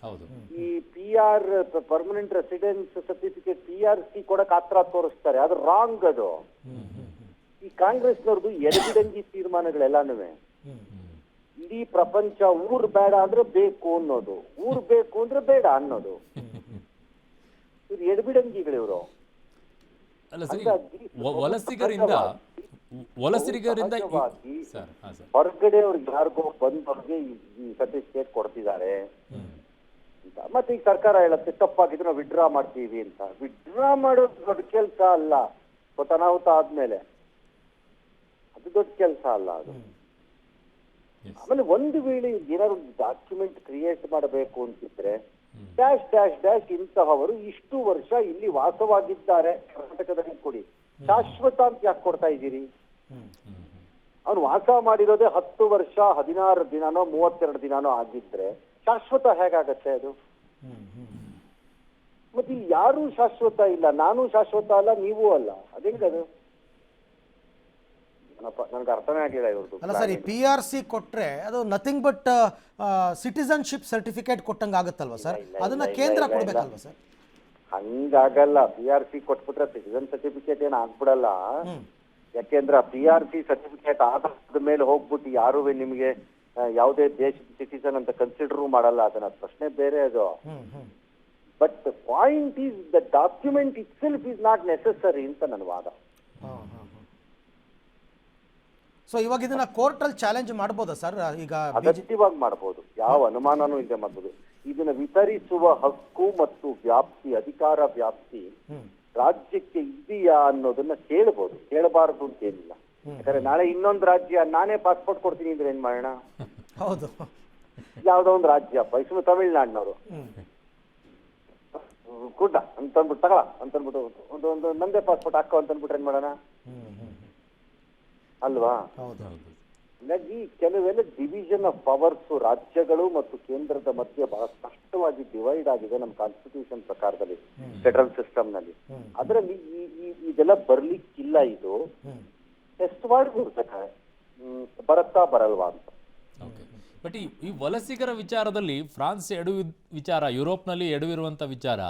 ಹೌದು. ಈ PR permanent residence certificate PRC ಕೊಡಕ್ ಆತ್ರ ತೋರಿಸ್ತಾರೆ, ಅದು ರಾಂಗ್. ಅದು ಈ ಕಾಂಗ್ರೆಸ್ನವ್ರದ್ದು ಎಡಬಿಡಂಗಿ ತೀರ್ಮಾನಗಳೆಲ್ಲಾನು. ಇಡೀ ಪ್ರಪಂಚ ಊರ್ ಬೇಡ ಅಂದ್ರೆ ಬೇಕು ಅನ್ನೋದು, ಊರ್ ಬೇಕು ಅಂದ್ರೆ ಬೇಡ ಅನ್ನೋದು. ಇವ್ರು ಎಡಬಿಡಂಗಿಗಳು ಇವರು. ಅಲ್ಲ ಸರಿ, ವಲಸಿಗರಿಂದ ಸರ್, ಹಾಂ ಸರ್, ಹೊರಗಡೆ ಅವ್ರಿಗೆ ಯಾರಿಗೋ ಬಂದವ್ರಿಗೆ ಈ ಸರ್ಟಿಫಿಕೇಟ್ ಕೊಡ್ತಿದ್ದಾರೆ ಅಂತ. ಮತ್ತೆ ಈಗ ಸರ್ಕಾರ ಹೇಳುತ್ತೆ ತಪ್ಪಾಗಿದ್ರೆ ನಾವು ವಿಡ್ರಾ ಮಾಡ್ತೀವಿ ಅಂತ. ವಿಡ್ರಾ ಮಾಡೋದು ದೊಡ್ಡ ಕೆಲಸ ಅಲ್ಲ, ಅನಾಹುತ ಆದ್ಮೇಲೆ ಅದು ದೊಡ್ಡ ಕೆಲಸ ಅಲ್ಲ ಅದು. ಆಮೇಲೆ ಒಂದು ವೇಳೆ ಏನಾದ್ರು ಡಾಕ್ಯುಮೆಂಟ್ ಕ್ರಿಯೇಟ್ ಮಾಡಬೇಕು ಅಂತಿದ್ರೆ ಡ್ಯಾಶ್ ಡ್ಯಾಶ್ ಡ್ಯಾಶ್ ಇಂತಹವರು ಇಷ್ಟು ವರ್ಷ ಇಲ್ಲಿ ವಾಸವಾಗಿದ್ದಾರೆ ಕರ್ನಾಟಕದಲ್ಲಿ ಕೊಡಿ. ಶಾಶ್ವತ ಅಂತ ಯಾಕೆ ಕೊಡ್ತಾ ಇದ್ದೀರಿ? ಅವ್ನು ವಾಸ ಮಾಡಿರೋದೇ 10 ವರ್ಷ 16 ದಿನಾನೋ 32 ದಿನಾನೋ ಆಗಿದ್ರೆ ಶಾಶ್ವತ ಹೇಗಾಗತ್ತೆ ಅದು? ಮತ್ತೆ ಇಲ್ಲಿ ಯಾರೂ ಶಾಶ್ವತ ಇಲ್ಲ, ನಾನು ಶಾಶ್ವತ ಅಲ್ಲ, ನೀವೂ ಅಲ್ಲ, ಅದೇಂಗದು? ನನಗೆ ಅರ್ಥನೇ ಆಗಿಲ್ಲ ಇವ್ರದ್ದು. ಅಲ್ಲ ಸರ್, ಈ PRC ಕೊಟ್ರೆ ಅದು ನಥಿಂಗ್ ಬಟ್ ಸಿಟಿಸನ್ಶಿಪ್ ಸರ್ಟಿಫಿಕೇಟ್ ಕೊಟ್ಟಂಗೆ ಆಗುತ್ತಲ್ವಾ ಸರ್? ಅದನ್ನ ಕೇಂದ್ರ ಕೊಡ್ಬೇಕಲ್ವಾ ಸರ್? ಹಂಗಾಗಲ್ಲ. PRC ಕೊಟ್ಬಿಟ್ರೆ ಸಿಟಿಸನ್ ಸರ್ಟಿಫಿಕೇಟ್ ಏನು ಆಗ್ಬಿಡಲ್ಲ. ಯಾಕೆಂದ್ರೆ PRC ಸರ್ಟಿಫಿಕೇಟ್ ಆದ ಮೇಲೆ ಹೋಗ್ಬಿಟ್ಟು ಯಾರು ನಿಮಗೆ ಯಾವುದೇ ದೇಶದ ಸಿಟಿಸನ್ ಅಂತ ಕನ್ಸಿಡರ್ ಮಾಡಲ್ಲ. ಅದನ್ನ ಪ್ರಶ್ನೆ ಬೇರೆ ಅದು. But the point is the document it self is not necessary ಅಂತ ನನ್ನ ವಾದ. ಸೊ ಇವಾಗ ಇದನ್ನ ಕೋರ್ಟಲ್ಲಿ ಚಾಲೆಂಜ್ ಮಾಡ್ಬೋದಾ ಸರ್? ಈಗ ಅಗತ್ಯವಾಗಿ ಮಾಡ್ಬೋದು, ಯಾವ ಅನುಮಾನನೂ ಇದೆ. ಮಾಡ್ಬೋದು. ಇದನ್ನ ವಿತರಿಸುವ ಹಕ್ಕು ಮತ್ತು ವ್ಯಾಪ್ತಿ, ಅಧಿಕಾರ ವ್ಯಾಪ್ತಿ ರಾಜ್ಯಕ್ಕೆ ಇದೆಯಾ ಅನ್ನೋದನ್ನ ಕೇಳಬಹುದು, ಕೇಳಬಾರದು ಅಂತ ಏನಿಲ್ಲ. ಯಾಕಂದ್ರೆ ನಾಳೆ ಇನ್ನೊಂದು ರಾಜ್ಯ ನಾನೇ ಪಾಸ್ಪೋರ್ಟ್ ಕೊಡ್ತೀನಿ ಅಂದ್ರೆ ಏನ್ ಮಾಡೋಣ? ಹೌದು, ಯಾವ್ದೋ ಒಂದು ರಾಜ್ಯ ಸುಮ್ಮನೆ ತಮಿಳ್ನಾಡಿನವರು ಕೂಡ ಅಂತಂದ್ಬಿಟ್ಟು ತಗೊಳ ಅಂತಂದ್ಬಿಟ್ಟು ಒಂದು ನಂದೇ ಪಾಸ್ಪೋರ್ಟ್ ಹಾಕೋ ಅಂತಂದ್ಬಿಟ್ರೆ ಏನ್ ಮಾಡೋಣ ಅಲ್ವಾ? ಹಾಗಾಗಿ ಕೆಲವೆಲ್ಲ ಡಿವಿಷನ್ ಆಫ್ ಪವರ್ಸ್ ರಾಜ್ಯಗಳು ಮತ್ತು ಕೇಂದ್ರದ ಮಧ್ಯೆ ಬಹಳ ಸ್ಪಷ್ಟವಾಗಿ ಡಿವೈಡ್ ಆಗಿದೆ ನಮ್ಮ ಕಾನ್ಸ್ಟಿಟ್ಯೂಷನ್ ಪ್ರಕಾರದಲ್ಲಿ, ಫೆಡರಲ್ ಸಿಸ್ಟಮ್ ನಲ್ಲಿ. ಅದರಲ್ಲಿ ಇದೆಲ್ಲ ಬರ್ಲಿಕ್ಕಿಲ್ಲ. ಇದು ಟೆಸ್ಟ್ ಮಾಡ್ಬಿಡ್ಬೇಕಾದ್ರೆ ಬರತ್ತಾ ಬರಲ್ವಾ ಅಂತ. ಬಟ್ ಈ ವಲಸಿಗರ ವಿಚಾರದಲ್ಲಿ ಫ್ರಾನ್ಸ್ ವಿಚಾರ, ಯುರೋಪ್ನಲ್ಲಿ ಎಡವಿರುವಂಥ ವಿಚಾರ,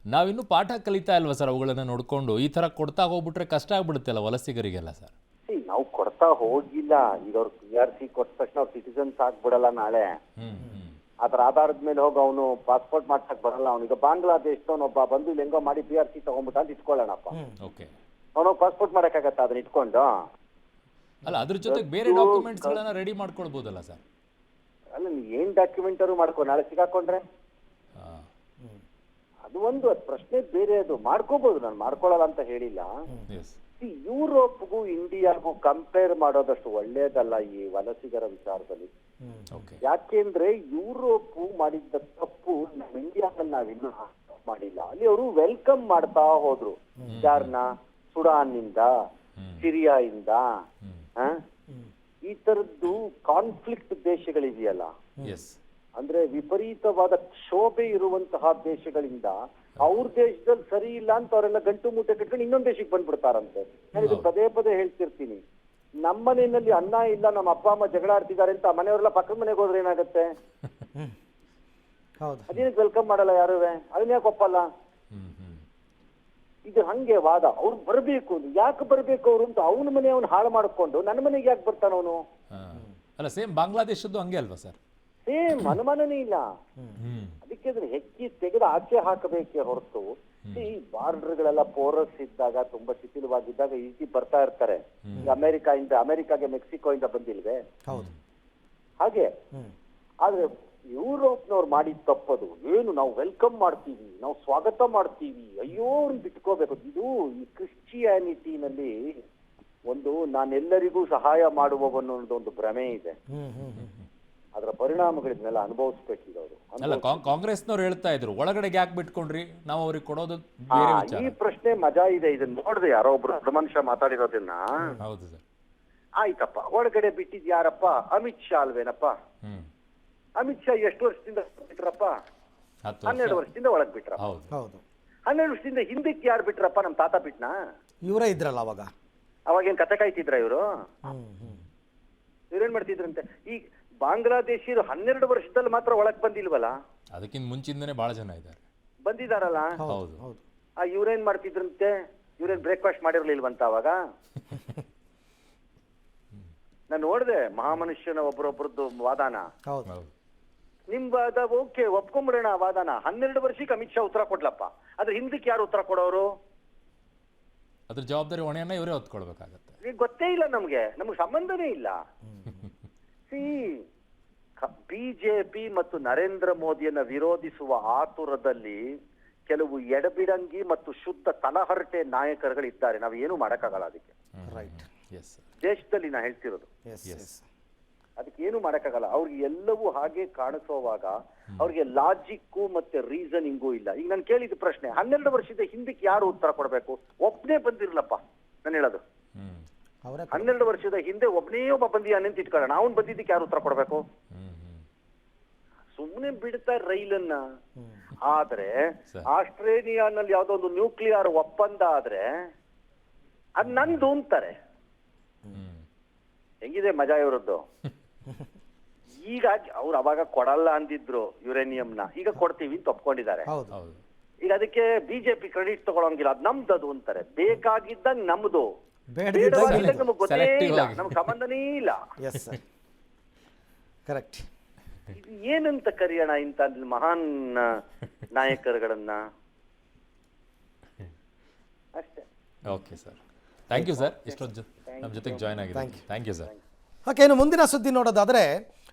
ನಾವಿನ್ನೂ ಪಾಠ ಕಲಿತಾ ಇಲ್ವಾ ಸರ್? ಅವುಗಳನ್ನ ನೋಡ್ಕೊಂಡು ಈ ಥರ ಕೊಡ್ತಾ ಹೋಗ್ಬಿಟ್ರೆ ಕಷ್ಟ ಆಗ್ಬಿಡುತ್ತೆ ಅಲ್ಲ ವಲಸಿಗರಿಗೆಲ್ಲ ಸರ್? ನಾವು ಕೊಡ್ತಾ ಹೋಗಿಲ್ಲ. ಈಗ ಅವ್ರು PRC ಕೊಟ್ಟ ತಕ್ಷಣ ಅವ್ರು ಸಿಟಿಸನ್ಸ್ ಆಗ್ಬಿಡಲ್ಲ ನಾಳೆ. ಅದ್ರ ಆಧಾರದ ಮೇಲೆ ಹೋಗಿ ಅವನು ಪಾಸ್ಪೋರ್ಟ್ ಮಾಡ್ಸಕ್ ಬರಲ್ಲ. ಅವನೀಗ ಬಾಂಗ್ಲಾದೇಶದವನೊಬ್ಬ ಬಂದು ಇಲ್ಲಿ ಹೆಂಗೋ ಮಾಡಿ PRC ತಗೊಂಡ್ಬಿಟ್ಟ ಅಂತ ಇಟ್ಕೊಳ್ಳೋಣಪ್ಪ. ಅವನು ಪಾಸ್ಪೋರ್ಟ್ ಮಾಡಕ್ಕಾಗತ್ತ ಅದನ್ನ ಇಟ್ಕೊಂಡು? ಅಲ್ಲ, ಅದ್ರ ಜೊತೆಗೆ ಬೇರೆ ಡಾಕ್ಯುಮೆಂಟ್ಸ್ ಗಳನ್ನ ರೆಡಿ ಮಾಡ್ಕೊಳ್ಬೋದಲ್ಲ ಸರ್? ಅಲ್ಲ, ನೀ ಏನ್ ಡಾಕ್ಯುಮೆಂಟರು ಮಾಡ್ಕೊ, ನಾಳೆ ಸಿಗಾಕೊಂಡ್ರೆ ಅದು ಒಂದು ಪ್ರಶ್ನೆ ಬೇರೆ. ಅದು ಮಾಡ್ಕೋಬಹುದು, ನಾನು ಮಾಡ್ಕೊಳ್ಳಲ್ಲ ಅಂತ ಹೇಳಿಲ್ಲ. ಯುರೋಪ್ಗೂ ಇಂಡಿಯಾಗೂ ಕಂಪೇರ್ ಮಾಡೋದಷ್ಟು ಒಳ್ಳೇದಲ್ಲ ಈ ವಲಸಿಗರ ವಿಚಾರದಲ್ಲಿ. ಯಾಕೆಂದ್ರೆ ಯುರೋಪ್ ಮಾಡಿದ್ದ ತಪ್ಪು ನಮ್ಮ ಇಂಡಿಯಾದಲ್ಲಿ ನಾವಿನ್ನೂ ಮಾಡಿಲ್ಲ. ಅಲ್ಲಿ ಅವರು ವೆಲ್ಕಮ್ ಮಾಡ್ತಾ ಹೋದ್ರು. ಯಾರನ್ನ? ಸುಡಾನ್ ಇಂದ, ಸಿರಿಯಾ ಇಂದ, ಈ ತರದ್ದು ಕಾನ್ಫ್ಲಿಕ್ಟ್ ದೇಶಗಳಿದೆಯಲ್ಲ, ಅಂದ್ರೆ ವಿಪರೀತವಾದ ಕ್ಷೋಭೆ ಇರುವಂತಹ ದೇಶಗಳಿಂದ ಅವ್ರ ದೇಶದಲ್ಲಿ ಸರಿ ಇಲ್ಲ ಅಂತ ಅವರೆಲ್ಲ ಗಂಟು ಮೂಟೆ ಕಟ್ಕೊಂಡು ಇನ್ನೊಂದು ದೇಶಕ್ಕೆ ಬಂದ್ಬಿಡ್ತಾರಂತೆ. ನಾನು ಇದು ಪದೇ ಪದೇ ಹೇಳ್ತಿರ್ತೀನಿ. ನಮ್ಮ ಮನೆಯಲ್ಲಿ ಅನ್ನ ಇಲ್ಲ, ನಮ್ಮ ಅಪ್ಪ ಅಮ್ಮ ಜಗಳ ಆಡ್ತಿದ್ದಾರೆ ಅಂತ ಮನೆಯವರೆಲ್ಲ ಪಕ್ಕದ ಮನೆಗೆ ಹೋದ್ರೆ ಏನಾಗುತ್ತೆ? ಅದೇನಕ್ಕೆ ವೆಲ್ಕಮ್ ಮಾಡಲ್ಲ ಯಾರುವೆ? ಅದನ್ನ ಯಾಕೆ ಒಪ್ಪಲ್ಲ? ಇದು ಹಂಗೆ ವಾದ. ಅವ್ರು ಬರ್ಬೇಕು, ಯಾಕೆ ಬರ್ಬೇಕು ಅವ್ರು ಅಂತ ಅವನ ಮನೆ ಅವ್ನು ಹಾಳು ಮಾಡ್ಕೊಂಡು ನನ್ನ ಮನೆಗೆ ಯಾಕೆ ಬರ್ತಾನ ಅವನು? ಅಲ್ಲ, ಸೇಮ್ ಬಾಂಗ್ಲಾದೇಶದ್ದು ಹಂಗೆ ಅಲ್ವಾ ಸರ್? ಸೇಮ್, ಅನುಮಾನನೇ ಇಲ್ಲ. ಅದಕ್ಕೆ ಅದನ್ನ ಹೆಚ್ಚಿ ತೆಗೆದು ಆಚೆ ಹಾಕಬೇಕೇ ಹೊರತು ಈ ಬಾರ್ಡರ್ಗಳೆಲ್ಲ ಪೋರಸ್ ಇದ್ದಾಗ, ತುಂಬಾ ಶಿಥಿಲವಾಗಿದ್ದಾಗ ಈಸಿ ಬರ್ತಾ ಇರ್ತಾರೆ. ಈಗ ಅಮೆರಿಕಾಗೆ ಮೆಕ್ಸಿಕೋ ಇಂದ ಬಂದಿಲ್ವೇ? ಹಾಗೆ. ಆದ್ರೆ ಯುರೋಪ್ನವ್ರು ಮಾಡಿದ ತಪ್ಪದು ಏನು, ನಾವು ವೆಲ್ಕಮ್ ಮಾಡ್ತೀವಿ, ನಾವು ಸ್ವಾಗತ ಮಾಡ್ತೀವಿ, ಅಯ್ಯೋ ಅವ್ರನ್ನ ಬಿಟ್ಕೋಬೇಕು. ಇದು ಈ ಕ್ರಿಶ್ಚಿಯಾನಿಟಿನಲ್ಲಿ ನಾನೆಲ್ಲರಿಗೂ ಸಹಾಯ ಮಾಡುವವನ್ನೊಂದು ಭ್ರಮೆ ಇದೆ. ಅದರ ಪರಿಣಾಮಗಳನ್ನೆಲ್ಲ ಅನುಭವಿಸ್ಬೇಕೀಗ ಅವರು. ಅಲ್ಲ, ಕಾಂಗ್ರೆಸ್ನವ್ರು ಹೇಳ್ತಾ ಇದ್ರು ಒಳಗಡೆಗೆ ಯಾಕೆ ಬಿಟ್ಕೊಂಡ್ರಿ, ನಾವು ಅವ್ರಿಗೆ ಕೊಡೋದು ಬೇರೆ ವಿಚಾರ. ಈ ಪ್ರಶ್ನೆ ಮಜಾ ಇದೆ. ಇದನ್ನ ನೋಡಿದೆ ಯಾರೋ ಒಬ್ರು ದೊಡ್ಡ ಮನುಷ್ಯ ಮಾತಾಡಿರೋದನ್ನ. ಹೌದು ಸರ್. ಆಯ್ತಪ್ಪ, ಒಳಗಡೆ ಬಿಟ್ಟಿದ್ ಯಾರಪ್ಪ? ಅಮಿತ್ ಶಾ ಅಲ್ವೇನಪ್ಪ? ಅಮಿತ್ ಶಾ ಎಷ್ಟು ವರ್ಷದಿಂದ ಬಿಟ್ರಪ್ಪ? 12 ವರ್ಷದಿಂದ ಒಳಗ್ ಬಿಟ್ರ. ಹೌದು ಹೌದು 12 ವರ್ಷದಿಂದ ಹಿಂದಕ್ಕೆ ಯಾರು ಬಿಟ್ರಪ್ಪ? ನಮ್ ತಾತ ಬಿಟ್ನಾ? ಇವರೇ ಇದ್ರಲ್ಲ ಅವಾಗ. ಅವಾಗೇನ್ ಕತೆ ಕಾಯ್ತಿದ್ರ ಇವರು? ಇವ್ರೇನ್ ಮಾಡ್ತಿದ್ರಂತೆ? ಈ ಬಾಂಗ್ಲಾದೇಶಿಯರು 12 ವರ್ಷದಲ್ಲಿ ಮಾತ್ರ ಒಳಗ್ ಬಂದಿಲ್ವಲ್ಲ, ಅದಕ್ಕಿಂತ ಮುಂಚಿಂದನೇ ಬಹಳ ಜನ ಇದ್ದಾರೆ, ಬಂದಿದಾರಲ್ಲ. ಹೌದು. ಇವ್ರೇನ್ ಮಾಡ್ತಿದ್ರಂತೆ? ಇವ್ರೇನ್ ಬ್ರೇಕ್ಫಾಸ್ಟ್ ಮಾಡಿರ್ಲಿಲ್ವಂತ ಅವಾಗ? ನಾನು ನೋಡ್ದೆ ಮಹಾಮನುಷ್ಯನ ಒಬ್ಬರೊಬ್ಬರದ್ದು ವಾದಾನ. ಹೌದು ನಿಮ್ ವಾದ ಓಕೆ, ಒಪ್ಕೊಂಬಿಡೋಣ ವಾದಾನ. 12 ವರ್ಷಕ್ಕೆ ಅಮಿತ್ ಶಾ ಉತ್ತರ ಕೊಡ್ಲಪ್ಪ, ಆದ್ರೆ ಹಿಂದಕ್ಕೆ ಯಾರು ಉತ್ತರ ಕೊಡೋರು? ಅದ್ರ ಜವಾಬ್ದಾರಿ ಹೊಣೆಯನ್ನ ಇವರೇ ಹೊತ್ಕೊಳ್ಬೇಕಾಗತ್ತೆ. ಈಗ ಗೊತ್ತೇ ಇಲ್ಲ ನಮ್ಗೆ ಸಂಬಂಧನೇ ಇಲ್ಲ. ಬಿಜೆಪಿ ಮತ್ತು ನರೇಂದ್ರ ಮೋದಿಯನ್ನ ವಿರೋಧಿಸುವ ಆತುರದಲ್ಲಿ ಕೆಲವು ಎಡಬಿಡಂಗಿ ಮತ್ತು ಶುದ್ಧ ತಲಹರಟೆ ನಾಯಕರುಗಳಿದ್ದಾರೆ. ನಾವು ಏನು ಮಾಡಕ್ಕಾಗಲ್ಲ ಅದಕ್ಕೆ. ರೈಟ್. ದೇಶದಲ್ಲಿ ನಾ ಹೇಳ್ತಿರೋದು, ಅದಕ್ಕೆ ಏನು ಮಾಡಕ್ಕಾಗಲ್ಲ. ಅವ್ರಿಗೆ ಎಲ್ಲವೂ ಹಾಗೆ ಕಾಣಿಸೋವಾಗ ಅವ್ರಿಗೆ ಲಾಜಿಕ್ಕು ಮತ್ತೆ ರೀಸನಿಂಗೂ ಇಲ್ಲ. ಈಗ ನಾನು ಕೇಳಿದ ಪ್ರಶ್ನೆ, 12 ವರ್ಷದ ಹಿಂದಕ್ಕೆ ಯಾರು ಉತ್ತರ ಕೊಡ್ಬೇಕು? ಒಬ್ನೇ ಬಂದಿರ್ಲಪ್ಪ, ನಾನು ಹೇಳೋದು. 12 ವರ್ಷದ ಹಿಂದೆ ಒಬ್ಬನೇ ಒಬ್ಬ ಬಂದಿಯಾನೆ ಅಂತ ಇಟ್ಕೊಳ್ಳೋಣ, ಅವನ್ ಬಂದಿದ್ದಕ್ಕೆ ಯಾರು ಉತ್ತರ ಕೊಡ್ಬೇಕು? ಸುಮ್ಮನೆ ಬಿಡ್ತಾರೆ ರೈಲನ್ನ. ಆದ್ರೆ ಆಸ್ಟ್ರೇಲಿಯಾನಲ್ಲಿ ಯಾವ್ದೋ ಒಂದು ನ್ಯೂಕ್ಲಿಯರ್ ಒಪ್ಪಂದ ಆದ್ರೆ ಅದ್ ನಂದು ಅಂತಾರೆ. ಹೆಂಗಿದೆ ಮಜಾ ಇವರದ್ದು? ಈಗ ಅವ್ರು ಅವಾಗ ಕೊಡಲ್ಲ ಅಂದಿದ್ರು ಯುರೇನಿಯಂನ, ಈಗ ಕೊಡ್ತೀವಿ ಅಂತ ಒಪ್ಕೊಂಡಿದ್ದಾರೆ. ಈಗ ಅದಕ್ಕೆ ಬಿಜೆಪಿ ಕ್ರೆಡಿಟ್ ತಗೊಳಂಗಿಲ್ಲ, ಅದ್ ನಮ್ದದು ಅಂತಾರೆ. ಬೇಕಾಗಿದ್ದಂಗ್ ನಮ್ದು, ಬೇಡವಾಗಿದ್ದಾಗ ನಮಗ್ ಗೊತ್ತೇ ಇಲ್ಲ, ನಮ್ಗೆ ಸಂಬಂಧನೇ ಇಲ್ಲ. ಕರೆಕ್ಟ್. ಏನಂತ ಕರೆಯೋಣ ಇಂತ ಮಹಾನ್ ನಾಯಕರುಗಳನ್ನ? ಅಷ್ಟೇ. Okay sir, thank you sir, ಇಷ್ಟೊಂದು ನಮ್ಮ ಜೊತೆಗೆ ಜಾಯ್ನ್ ಆಗಿದೆ. Thank you sir. ಓಕೆ, ಇನ್ನು ಮುಂದಿನ ಸುದ್ದಿ ನೋಡೋದಾದರೆ,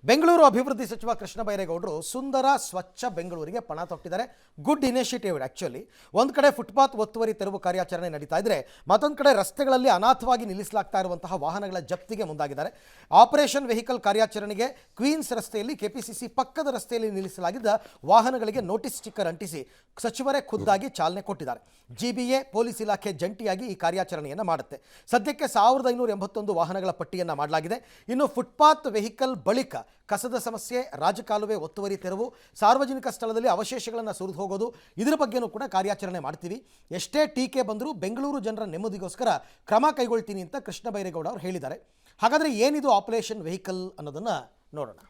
ಬೆಂಗಳೂರು ಅಭಿವೃದ್ಧಿ ಸಚಿವ ಕೃಷ್ಣ ಬೈರೇಗೌಡರು ಸುಂದರ ಸ್ವಚ್ಛ ಬೆಂಗಳೂರಿಗೆ ಪಣ ತೊಟ್ಟಿದ್ದಾರೆ. Good initiative actually. ಒಂದು ಕಡೆ ಫುಟ್ಪಾತ್ ಒತ್ತುವರಿ ತೆರವು ಕಾರ್ಯಾಚರಣೆ ನಡೀತಾ ಇದ್ದರೆ, ಮತ್ತೊಂದು ಕಡೆ ರಸ್ತೆಗಳಲ್ಲಿ ಅನಾಥವಾಗಿ ನಿಲ್ಲಿಸಲಾಗ್ತಾ ಇರುವಂತಹ ವಾಹನಗಳ ಜಪ್ತಿಗೆ ಮುಂದಾಗಿದ್ದಾರೆ. ಆಪರೇಷನ್ ವೆಹಿಕಲ್ ಕಾರ್ಯಾಚರಣೆಗೆ ಕ್ವೀನ್ಸ್ ರಸ್ತೆಯಲ್ಲಿ ಕೆಪಿಸಿಸಿ ಪಕ್ಕದ ರಸ್ತೆಯಲ್ಲಿ ನಿಲ್ಲಿಸಲಾಗಿದ್ದ ವಾಹನಗಳಿಗೆ ನೋಟಿಸ್ ಸ್ಟಿಕ್ಕರ್ ಅಂಟಿಸಿ ಸಚಿವರೇ ಖುದ್ದಾಗಿ ಚಾಲನೆ ಕೊಟ್ಟಿದ್ದಾರೆ. ಜಿಬಿಎ ಪೊಲೀಸ್ ಇಲಾಖೆ ಜಂಟಿಯಾಗಿ ಈ ಕಾರ್ಯಾಚರಣೆಯನ್ನು ಮಾಡುತ್ತೆ. ಸದ್ಯಕ್ಕೆ 1581 ವಾಹನಗಳ ಪಟ್ಟಿಯನ್ನು ಮಾಡಲಾಗಿದೆ. ಇನ್ನು ಫುಟ್ಪಾತ್ ವೆಹಿಕಲ್ ಬಳಿಕ ಕಸದ ಸಮಸ್ಯೆ, ರಾಜಕಾಲುವೆ ಒತ್ತುವರಿ ತೆರವು, ಸಾರ್ವಜನಿಕ ಸ್ಥಳದಲ್ಲಿ ಅವಶೇಷಗಳನ್ನು ಸುರಿದು ಹೋಗೋದು, ಇದರ ಬಗ್ಗೆನೂ ಕೂಡ ಕಾರ್ಯಾಚರಣೆ ಮಾಡ್ತೀವಿ. ಎಷ್ಟೇ ಟೀಕೆ ಬಂದರೂ ಬೆಂಗಳೂರು ಜನರ ನೆಮ್ಮದಿಗೋಸ್ಕರ ಕ್ರಮ ಕೈಗೊಳ್ತೀನಿ ಅಂತ ಕೃಷ್ಣ ಬೈರೇಗೌಡ ಅವರು ಹೇಳಿದ್ದಾರೆ. ಹಾಗಾದರೆ ಏನಿದು ಆಪರೇಷನ್ ವೆಹಿಕಲ್ ಅನ್ನೋದನ್ನು ನೋಡೋಣ.